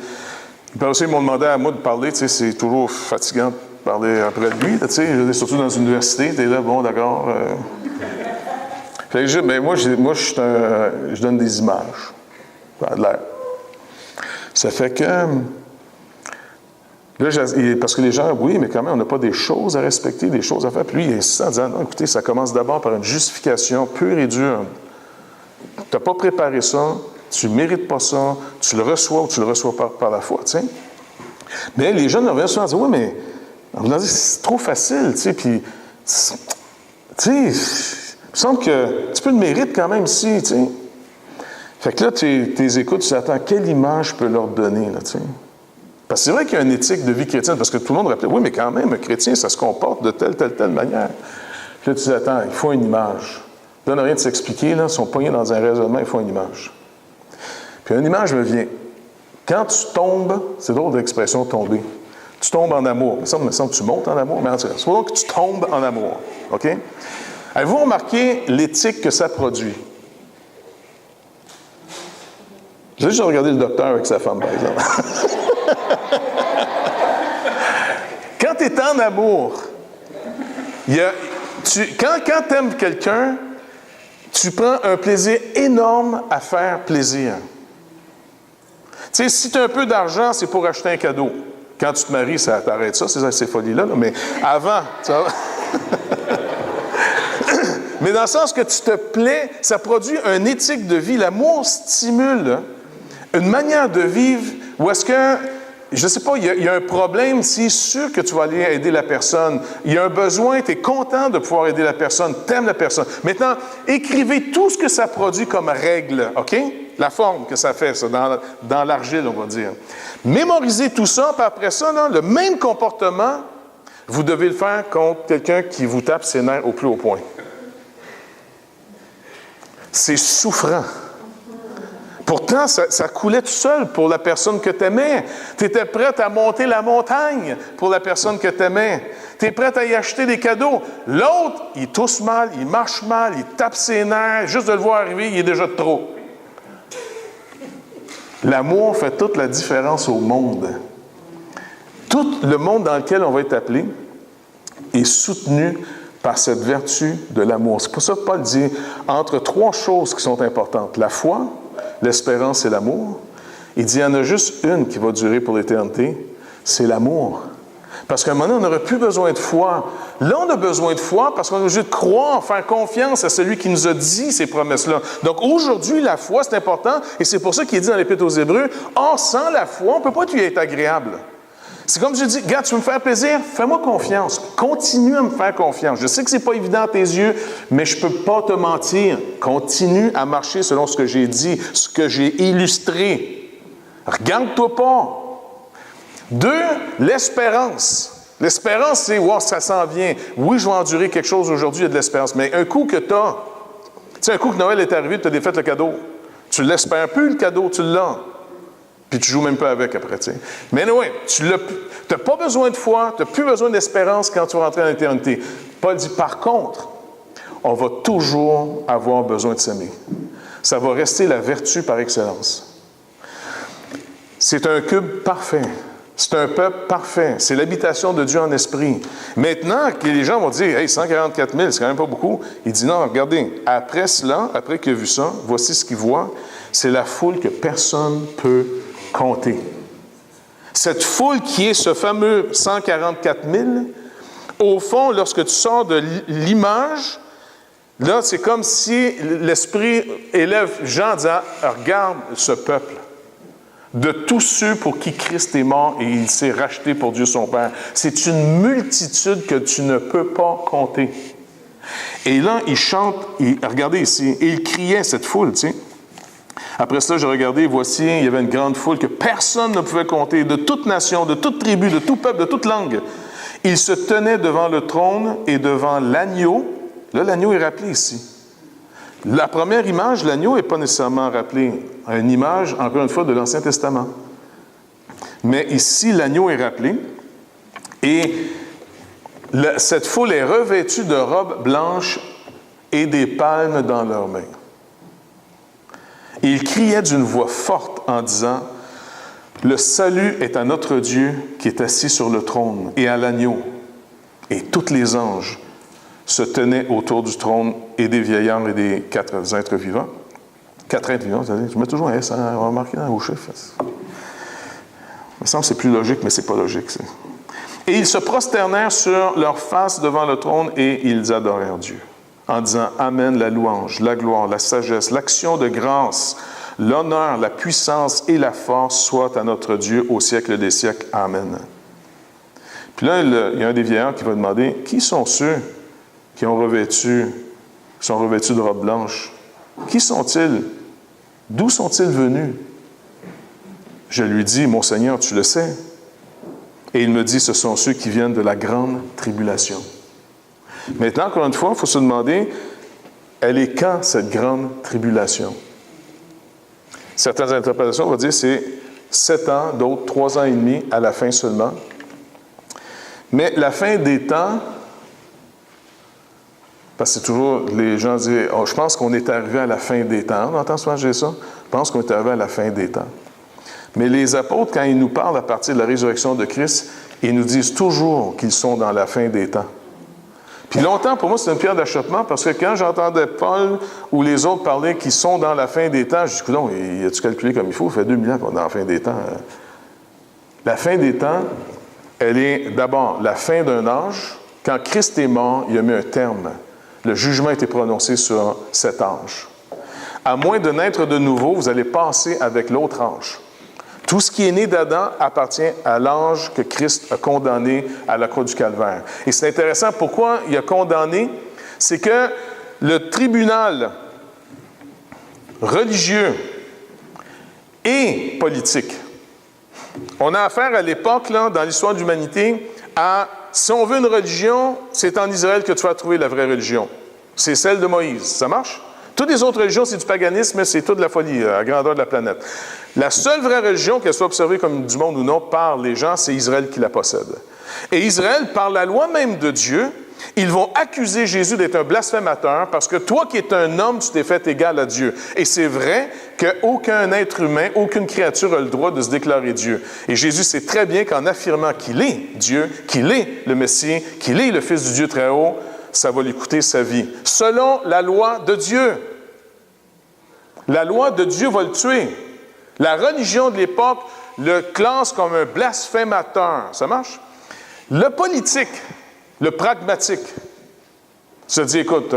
Puis aussi, ils m'ont demandé à moi de parler, tu sais, c'est toujours fatigant de parler après lui, tu sais, surtout dans une université, tu es là, bon, d'accord. Fait que mais moi, je donne des images. Ça a l'air. Ça fait que... Là, parce que les gens, oui, mais quand même, on n'a pas des choses à respecter, des choses à faire. Puis lui, il insiste en disant, non, écoutez, ça commence d'abord par une justification pure et dure. Tu n'as pas préparé ça, tu ne mérites pas ça, tu le reçois ou tu le reçois par la foi, tu sais. Mais les jeunes reviennent souvent dire, oui, mais c'est trop facile, tu sais, puis, tu sais, il me semble que tu peux le mériter quand même ici, tu sais. Fait que là, tu les écoutes, tu t'attends, quelle image je peux leur donner, là, tu sais. Parce que c'est vrai qu'il y a une éthique de vie chrétienne, parce que tout le monde rappelle, oui, mais quand même, un chrétien, ça se comporte de telle manière. Puis là, tu dis, attends, il faut une image. Ça ne donne rien de s'expliquer, là, ils sont poignés dans un raisonnement, il faut une image. Puis une image me vient. Quand tu tombes, c'est drôle de l'expression tomber, tu tombes en amour. Il me semble que tu montes en amour, mais en tout cas, c'est pas que tu tombes en amour. OK? Avez-vous remarqué l'éthique que ça produit? J'ai juste regardé le docteur avec sa femme, par exemple. Quand tu es en amour, quand tu aimes quelqu'un, Tu prends un plaisir énorme à faire plaisir. Tu sais, si tu as un peu d'argent, c'est pour acheter un cadeau. Quand tu te maries, ça t'arrête ça, ces folies-là, mais avant, tu vois. Mais dans le sens que tu te plais, ça produit une éthique de vie. L'amour stimule une manière de vivre où est-ce que, je ne sais pas, il y a un problème, c'est sûr que tu vas aller aider la personne. Il y a un besoin, tu es content de pouvoir aider la personne, tu aimes la personne. Maintenant, écrivez tout ce que ça produit comme règle, OK? La forme que ça fait, ça, dans l'argile, on va dire. Mémorisez tout ça, puis après ça, là, le même comportement, vous devez le faire contre quelqu'un qui vous tape ses nerfs au plus haut point. C'est souffrant. Pourtant, ça coulait tout seul pour la personne que tu aimais. Tu étais prête à monter la montagne pour la personne que tu aimais. Tu es prête à y acheter des cadeaux. L'autre, il tousse mal, il marche mal, il tape ses nerfs. Juste de le voir arriver, il est déjà de trop. L'amour fait toute la différence au monde. Tout le monde dans lequel on va être appelé est soutenu par cette vertu de l'amour. C'est pour ça que Paul dit, entre trois choses qui sont importantes, la foi, l'espérance et l'amour, il dit, il y en a juste une qui va durer pour l'éternité, c'est l'amour. Parce qu'à un moment donné, on n'aurait plus besoin de foi. Là, on a besoin de foi parce qu'on est obligé de croire, faire confiance à celui qui nous a dit ces promesses-là. Donc, aujourd'hui, la foi, c'est important, et c'est pour ça qu'il est dit dans l'Épître aux Hébreux, « Or, sans la foi, on ne peut pas lui être agréable. » C'est comme je dis, « Regarde, tu veux me faire plaisir? Fais-moi confiance. Continue à me faire confiance. Je sais que ce n'est pas évident à tes yeux, mais je ne peux pas te mentir. Continue à marcher selon ce que j'ai dit, ce que j'ai illustré. Regarde-toi pas. » 2, l'espérance. L'espérance, c'est, wow, ça s'en vient. Oui, je vais endurer quelque chose aujourd'hui, il y a de l'espérance. Mais un coup que tu as, tu sais, un coup que Noël est arrivé, tu as défait le cadeau. Tu ne l'espères plus, le cadeau, tu l'as. Puis tu ne joues même pas avec après, tu sais. Mais oui, tu n'as pas besoin de foi, tu n'as plus besoin d'espérance quand tu vas rentrer dans l'éternité. Paul dit, par contre, on va toujours avoir besoin de s'aimer. Ça va rester la vertu par excellence. C'est un cube parfait. C'est un peuple parfait. C'est l'habitation de Dieu en esprit. Maintenant, que les gens vont dire, « Hey, 144 000, c'est quand même pas beaucoup. » Il dit, « Non, regardez, après cela, après qu'il a vu ça, voici ce qu'il voit. C'est la foule que personne ne peut compter. » Cette foule qui est ce fameux 144 000, au fond, lorsque tu sors de l'image, là, c'est comme si l'Esprit élève Jean en disant, « Regarde ce peuple. » De tous ceux pour qui Christ est mort et il s'est racheté pour Dieu son Père. C'est une multitude que tu ne peux pas compter. Et là, il chante, regardez ici, et il criait cette foule, tu sais. Après ça, j'ai regardé, voici, il y avait une grande foule que personne ne pouvait compter, de toute nation, de toute tribu, de tout peuple, de toute langue. Ils se tenaient devant le trône et devant l'agneau. Là, l'agneau est rappelé ici. La première image, l'agneau, n'est pas nécessairement rappelé. Une image, encore une fois, de l'Ancien Testament. Mais ici, l'agneau est rappelé. Et cette foule est revêtue de robes blanches et des palmes dans leurs mains. Et ils criaient d'une voix forte en disant, « Le salut est à notre Dieu qui est assis sur le trône et à l'agneau. » Et tous les anges se tenaient autour du trône et des vieillards et des quatre êtres vivants. Quatre êtres vivants, je mets toujours un S, hein, remarquez dans vos chiffres. Il me semble que c'est plus logique, mais c'est pas logique. Et ils se prosternèrent sur leur face devant le trône et ils adorèrent Dieu, en disant « Amen, la louange, la gloire, la sagesse, l'action de grâce, l'honneur, la puissance et la force soient à notre Dieu au siècle des siècles. Amen. » Puis là, il y a un des vieillards qui va demander « Qui sont ceux qui sont revêtus de robes blanches? Qui sont-ils? D'où sont-ils venus? » Je lui dis, « Mon Seigneur, tu le sais. » Et il me dit, « Ce sont ceux qui viennent de la grande tribulation. » Maintenant, encore une fois, il faut se demander, elle est quand cette grande tribulation? Certaines interprétations vont dire c'est 7 ans, d'autres 3 ans et demi, à la fin seulement. Mais la fin des temps, parce que c'est toujours, les gens disent, oh, je pense qu'on est arrivé à la fin des temps. On entend souvent dire ça? Je pense qu'on est arrivé à la fin des temps. Mais les apôtres, quand ils nous parlent à partir de la résurrection de Christ, ils nous disent toujours qu'ils sont dans la fin des temps. Puis longtemps, pour moi, c'était une pierre d'achoppement parce que quand j'entendais Paul ou les autres parler qui sont dans la fin des temps, je dis, coudonc, il a-tu calculé comme il faut? Ça fait 2000 ans qu'on est dans la fin des temps. La fin des temps, elle est d'abord la fin d'un âge. Quand Christ est mort, il a mis un terme. Le jugement a été prononcé sur cet âge. À moins de naître de nouveau, vous allez passer avec l'autre âge. Tout ce qui est né d'Adam appartient à l'ange que Christ a condamné à la croix du Calvaire. Et c'est intéressant, pourquoi il a condamné? C'est que le tribunal religieux et politique, on a affaire à l'époque, là, dans l'histoire de l'humanité, à, si on veut une religion, c'est en Israël que tu vas trouver la vraie religion. C'est celle de Moïse. Ça marche? Toutes les autres religions, c'est du paganisme, c'est toute la folie à la grandeur de la planète. La seule vraie religion, qu'elle soit observée comme du monde ou non par les gens, c'est Israël qui la possède. Et Israël, par la loi même de Dieu, ils vont accuser Jésus d'être un blasphémateur parce que toi qui es un homme, tu t'es fait égal à Dieu. Et c'est vrai qu'aucun être humain, aucune créature a le droit de se déclarer Dieu. Et Jésus sait très bien qu'en affirmant qu'il est Dieu, qu'il est le Messie, qu'il est le Fils du Dieu très haut, ça va lui coûter sa vie. Selon la loi de Dieu. La loi de Dieu va le tuer. La religion de l'époque le classe comme un blasphémateur. Ça marche? Le politique, le pragmatique, se dit, écoute,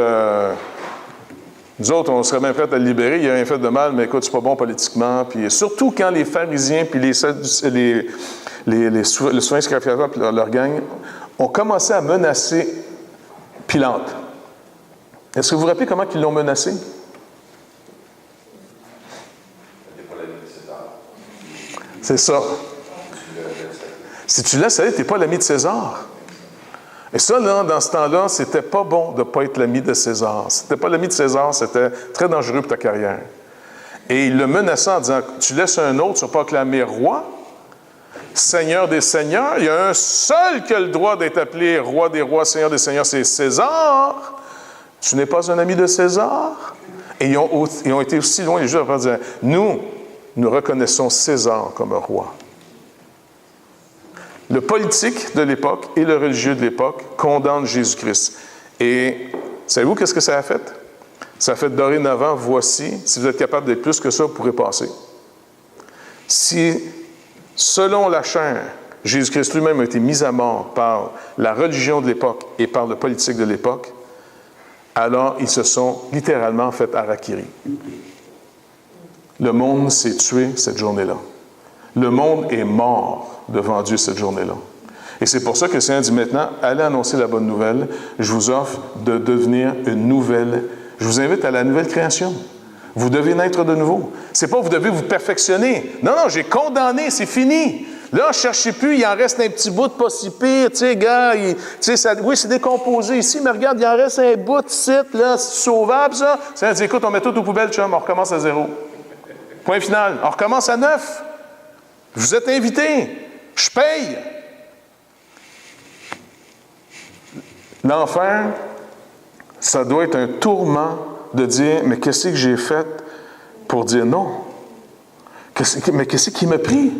nous autres, on serait bien prêts à le libérer, il n'y a rien fait de mal, mais écoute, c'est pas bon politiquement. Puis surtout quand les pharisiens, puis le souverain sacrificateur, puis leur gang, ont commencé à menacer Pilate. Est-ce que vous vous rappelez comment ils l'ont menacé? C'est ça. Si tu laisses aller, tu n'es pas l'ami de César. Et ça, là, dans ce temps-là, c'était pas bon de ne pas être l'ami de César. Si tu n'étais pas l'ami de César, c'était très dangereux pour ta carrière. Et il le menaçait en disant, tu laisses un autre, tu ne vas pas acclamer roi, Seigneur des seigneurs. Il y a un seul qui a le droit d'être appelé roi des rois, Seigneur des seigneurs, c'est César. Tu n'es pas un ami de César? Et ils ont été aussi loin, les juges, à dire, nous reconnaissons César comme un roi. Le politique de l'époque et le religieux de l'époque condamnent Jésus-Christ. Et savez-vous qu'est-ce que ça a fait? Ça a fait dorénavant, voici, si vous êtes capable d'être plus que ça, vous pourrez passer. Si, selon la chair, Jésus-Christ lui-même a été mis à mort par la religion de l'époque et par le politique de l'époque, alors ils se sont littéralement fait harakiri. Le monde s'est tué cette journée-là. Le monde est mort devant Dieu cette journée-là. Et c'est pour ça que le Seigneur dit maintenant, allez annoncer la bonne nouvelle. Je vous offre de devenir une nouvelle. Je vous invite à la nouvelle création. Vous devez naître de nouveau. C'est pas vous devez vous perfectionner. Non, j'ai condamné, c'est fini. Là, je ne cherchez plus, il en reste un petit bout de pas si pire. Tu sais, gars, oui, c'est décomposé ici, mais regarde, il en reste un bout de site, là, c'est sauvable, ça. Le Seigneur dit, écoute, on met tout aux poubelles, chum, on recommence à zéro. Point final. On recommence à 9. Vous êtes invités. Je paye. L'enfer, ça doit être un tourment de dire, mais qu'est-ce que j'ai fait pour dire non? Mais qu'est-ce qui m'a pris?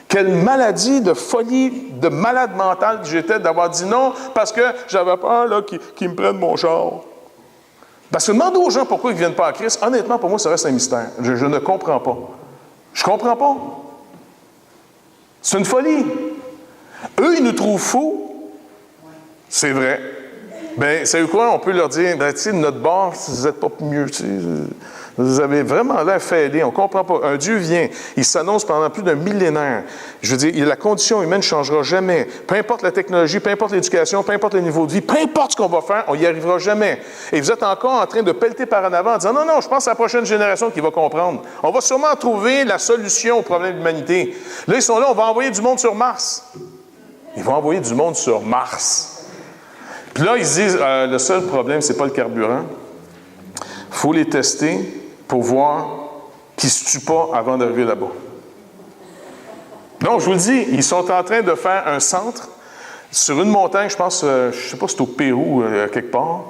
Quelle maladie de folie, de malade mentale que j'étais d'avoir dit non parce que j'avais peur là, qu'ils me prennent mon char. Parce que demande aux gens pourquoi ils ne viennent pas à Christ. Honnêtement, pour moi, ça reste un mystère. Je ne comprends pas. Je ne comprends pas. C'est une folie. Eux, ils nous trouvent fous. C'est vrai. Bien, savez-vous quoi? On peut leur dire, ben, tu sais, notre bord, vous n'êtes pas mieux, tu sais. Vous avez vraiment l'air fêlé. On ne comprend pas. Un Dieu vient. Il s'annonce pendant plus d'un millénaire. Je veux dire, la condition humaine ne changera jamais. Peu importe la technologie, peu importe l'éducation, peu importe le niveau de vie, peu importe ce qu'on va faire, on n'y arrivera jamais. Et vous êtes encore en train de pelleter par en avant en disant, non, je pense à la prochaine génération qui va comprendre. On va sûrement trouver la solution au problème de l'humanité. Là, ils sont là, on va envoyer du monde sur Mars. Ils vont envoyer du monde sur Mars. Puis là, ils se disent, le seul problème, ce n'est pas le carburant. Il faut les tester pour voir qu'ils ne se tuent pas avant d'arriver là-bas. Non, je vous le dis, ils sont en train de faire un centre sur une montagne, je pense, je ne sais pas si c'est au Pérou, quelque part.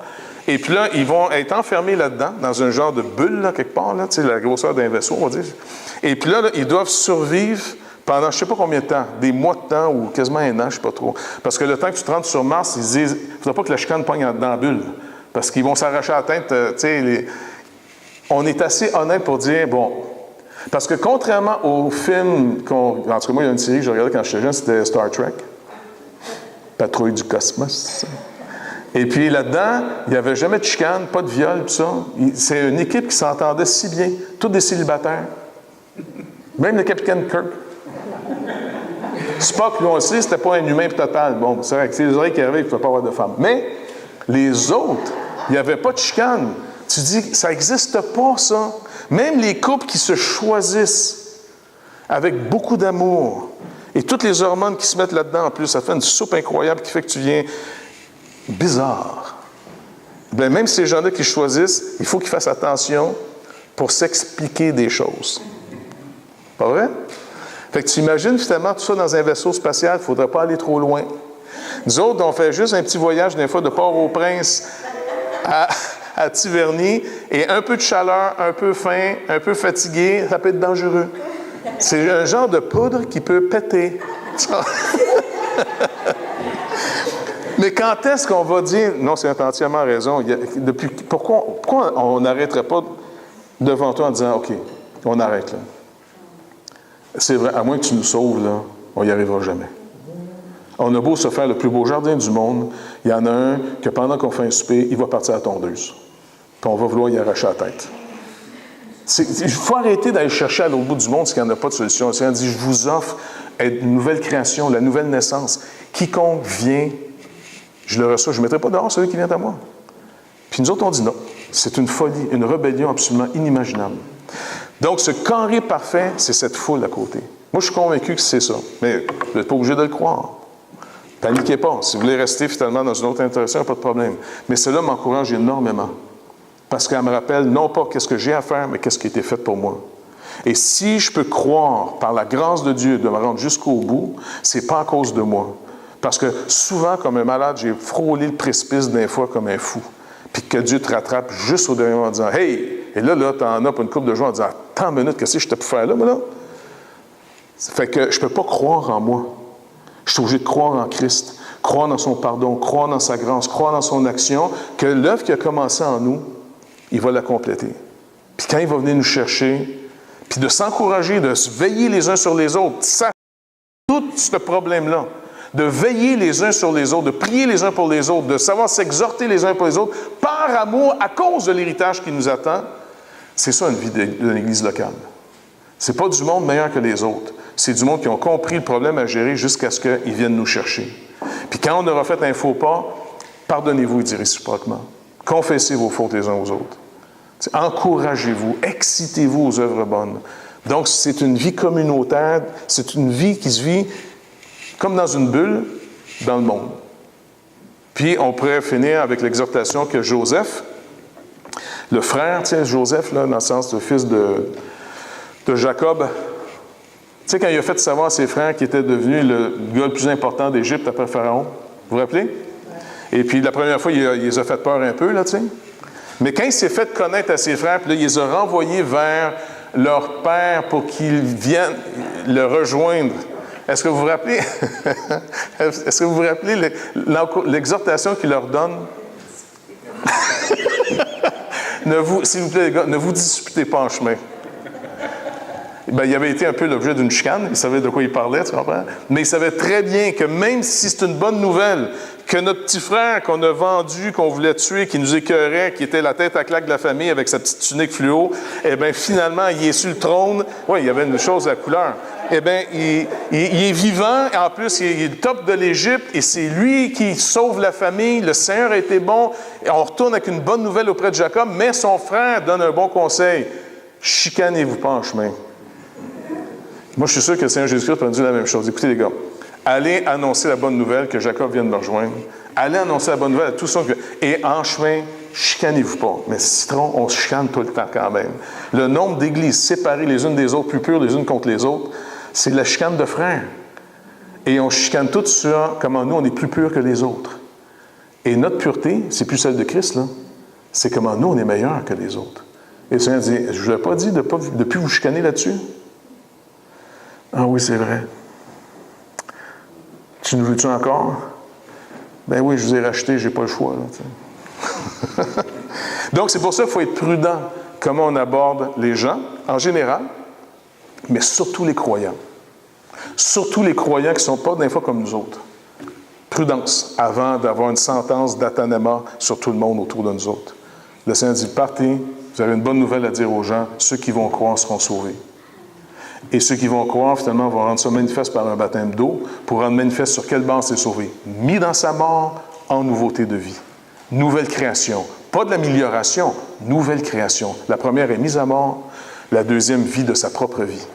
Et puis là, ils vont être enfermés là-dedans, dans un genre de bulle, là, quelque part, là, tu sais, la grosseur d'un vaisseau, on va dire. Et puis là, ils doivent survivre Pendant je ne sais pas combien de temps, des mois de temps ou quasiment un an, je ne sais pas trop. Parce que le temps que tu te rentres sur Mars, ils disent, il ne faudra pas que la chicane pogne dans la bulle. Parce qu'ils vont s'arracher la tête. On est assez honnête pour dire, bon, parce que contrairement au film, en tout cas moi, il y a une série que je regardais quand j'étais jeune, c'était Star Trek. Patrouille du cosmos. Et puis là-dedans, il n'y avait jamais de chicane, pas de viol, tout ça. C'est une équipe qui s'entendait si bien, tous des célibataires. Même le capitaine Kirk. Spock, lui aussi, c'était pas un humain total. Bon, c'est vrai que c'est les oreilles qui arrivaient, il ne pouvait pas avoir de femme. Mais les autres, il n'y avait pas de chicane. Tu dis, ça n'existe pas, ça. Même les couples qui se choisissent avec beaucoup d'amour et toutes les hormones qui se mettent là-dedans en plus, ça fait une soupe incroyable qui fait que tu viens bizarre. Bien, même ces gens-là qui choisissent, il faut qu'ils fassent attention pour s'expliquer des choses. Pas vrai? Fait que tu imagines finalement tout ça dans un vaisseau spatial, il ne faudrait pas aller trop loin. Nous autres, on fait juste un petit voyage des fois de Port-au-Prince à Tiverny, et un peu de chaleur, un peu faim, un peu fatigué, ça peut être dangereux. C'est un genre de poudre qui peut péter. Mais quand est-ce qu'on va dire, non, c'est entièrement raison, pourquoi on n'arrêterait pas devant toi en disant, OK, on arrête là. C'est vrai, à moins que tu nous sauves, là, on n'y arrivera jamais. On a beau se faire le plus beau jardin du monde, il y en a un que pendant qu'on fait un souper, il va partir à la tondeuse. Puis on va vouloir y arracher la tête. Il faut arrêter d'aller chercher à l'autre bout du monde s'il n'y en a pas de solution. Le Seigneur dit, je vous offre une nouvelle création, la nouvelle naissance. Quiconque vient, je le reçois, je ne mettrai pas dehors celui qui vient à moi. Puis nous autres, on dit non. C'est une folie, une rébellion absolument inimaginable. Donc, ce carré parfait, c'est cette foule à côté. Moi, je suis convaincu que c'est ça. Mais vous n'êtes pas obligé de le croire. Paniquez pas. Si vous voulez rester finalement dans une autre interaction, pas de problème. Mais cela m'encourage énormément. Parce qu'elle me rappelle non pas qu'est-ce que j'ai à faire, mais qu'est-ce qui a été fait pour moi. Et si je peux croire, par la grâce de Dieu, de me rendre jusqu'au bout, c'est pas à cause de moi. Parce que souvent, comme un malade, j'ai frôlé le précipice d'un fois comme un fou. Puis que Dieu te rattrape juste au dernier moment en disant « Hey! » Et là, tu en as pour une couple de jours en disant « Attends une minute, qu'est-ce que je t'ai pu faire là, moi, là? » Ça fait que je ne peux pas croire en moi. Je suis obligé de croire en Christ, croire dans son pardon, croire dans sa grâce, croire dans son action, que l'œuvre qui a commencé en nous, il va la compléter. Puis quand il va venir nous chercher, puis de s'encourager, de se veiller les uns sur les autres, ça, tout ce problème-là, de veiller les uns sur les autres, de prier les uns pour les autres, de savoir s'exhorter les uns pour les autres, par amour, à cause de l'héritage qui nous attend, c'est ça une vie de l'Église locale. C'est pas du monde meilleur que les autres. C'est du monde qui ont compris le problème à gérer jusqu'à ce qu'ils viennent nous chercher. Puis quand on aura fait un faux pas, pardonnez-vous, il dit réciproquement. Confessez vos fautes les uns aux autres. Encouragez-vous, excitez-vous aux œuvres bonnes. Donc, c'est une vie communautaire, c'est une vie qui se vit comme dans une bulle dans le monde. Puis, on pourrait finir avec l'exhortation que Joseph, le frère, tu sais, Joseph, là, dans le sens, le fils de Jacob, tu sais, quand il a fait savoir à ses frères qu'il était devenu le gars le plus important d'Égypte après Pharaon, vous vous rappelez? Et puis, la première fois, il les a fait peur un peu, là, tu sais. Mais quand il s'est fait connaître à ses frères, puis là, il les a renvoyés vers leur père pour qu'ils viennent le rejoindre. Est-ce que vous vous rappelez? Est-ce que vous vous rappelez l'exhortation qu'il leur donne? S'il vous plaît, les gars, ne vous disputez pas en chemin. Ben, il avait été un peu l'objet d'une chicane, il savait de quoi il parlait, tu comprends? Mais il savait très bien que même si c'est une bonne nouvelle, que notre petit frère qu'on a vendu, qu'on voulait tuer, qui nous écœurait, qui était la tête à claque de la famille avec sa petite tunique fluo, eh bien, finalement, il est sur le trône. Oui, il y avait une chose à couleur. Eh bien, il est vivant, et en plus, il est le top de l'Égypte, et c'est lui qui sauve la famille. Le Seigneur a été bon, et on retourne avec une bonne nouvelle auprès de Jacob, mais son frère donne un bon conseil. Chicanez-vous pas en chemin. Moi, je suis sûr que le Seigneur Jésus-Christ a dit la même chose. Écoutez, les gars, allez annoncer la bonne nouvelle que Jacob vient de me rejoindre. Allez annoncer la bonne nouvelle à tous ceux que... Et en chemin, chicanez-vous pas. Mais citron, on se chicane tout le temps quand même. Le nombre d'églises séparées les unes des autres, plus pures les unes contre les autres, c'est la chicane de frères. Et on chicane tous sur comment nous, on est plus purs que les autres. Et notre pureté, c'est plus celle de Christ, là. C'est comment nous, on est meilleurs que les autres. Et le Seigneur dit, je ne vous ai pas dit de ne plus vous chicaner là-dessus. Ah oui, c'est vrai. Tu nous veux-tu encore? Ben oui, je vous ai racheté, j'ai pas le choix. Là, donc, c'est pour ça qu'il faut être prudent comment on aborde les gens, en général, mais surtout les croyants. Surtout les croyants qui ne sont pas des fois comme nous autres. Prudence, avant d'avoir une sentence d'atanema sur tout le monde autour de nous autres. Le Seigneur dit, partez, vous avez une bonne nouvelle à dire aux gens, ceux qui vont croire seront sauvés. Et ceux qui vont croire, finalement, vont rendre ça manifeste par un baptême d'eau, pour rendre manifeste sur quelle base c'est sauvé. Mis dans sa mort, en nouveauté de vie. Nouvelle création. Pas de l'amélioration, nouvelle création. La première est mise à mort, la deuxième vit de sa propre vie,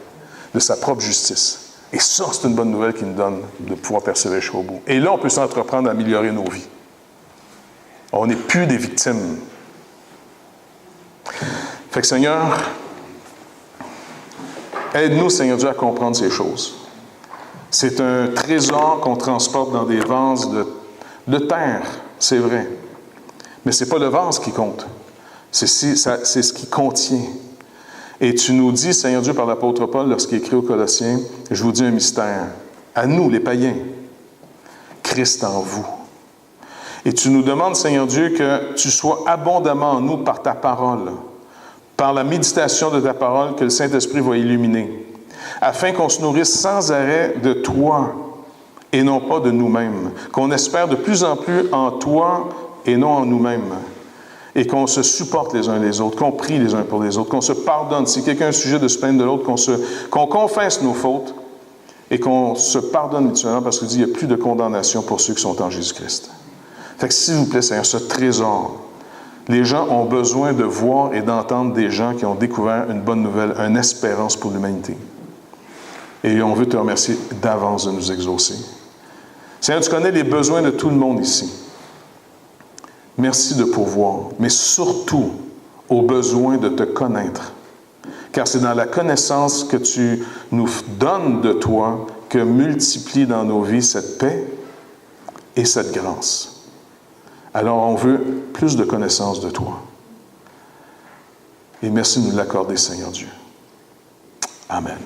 de sa propre justice. Et ça, c'est une bonne nouvelle qui nous donne de pouvoir persévérer jusqu'au bout. Et là, on peut s'entreprendre à améliorer nos vies. On n'est plus des victimes. Fait que Seigneur, aide-nous, Seigneur Dieu, à comprendre ces choses. C'est un trésor qu'on transporte dans des vases de terre, c'est vrai. Mais ce n'est pas le vase qui compte. C'est ce qui contient. Et tu nous dis, Seigneur Dieu, par l'apôtre Paul, lorsqu'il écrit aux Colossiens, je vous dis un mystère. À nous, les païens, Christ en vous. Et tu nous demandes, Seigneur Dieu, que tu sois abondamment en nous par ta parole, par la méditation de ta parole que le Saint-Esprit va illuminer, afin qu'on se nourrisse sans arrêt de toi et non pas de nous-mêmes, qu'on espère de plus en plus en toi et non en nous-mêmes, et qu'on se supporte les uns les autres, qu'on prie les uns pour les autres, qu'on se pardonne. Si quelqu'un a un sujet de se plaindre de l'autre, qu'on confesse nos fautes et qu'on se pardonne mutuellement, parce qu'il dit qu'il n'y a plus de condamnation pour ceux qui sont en Jésus-Christ. Fait que s'il vous plaît, Seigneur, ce trésor, les gens ont besoin de voir et d'entendre des gens qui ont découvert une bonne nouvelle, une espérance pour l'humanité. Et on veut te remercier d'avance de nous exaucer. Seigneur, tu connais les besoins de tout le monde ici. Merci de pourvoir, mais surtout au besoin de te connaître. Car c'est dans la connaissance que tu nous donnes de toi que multiplie dans nos vies cette paix et cette grâce. Alors on veut plus de connaissance de toi. Et merci de nous l'accorder, Seigneur Dieu. Amen.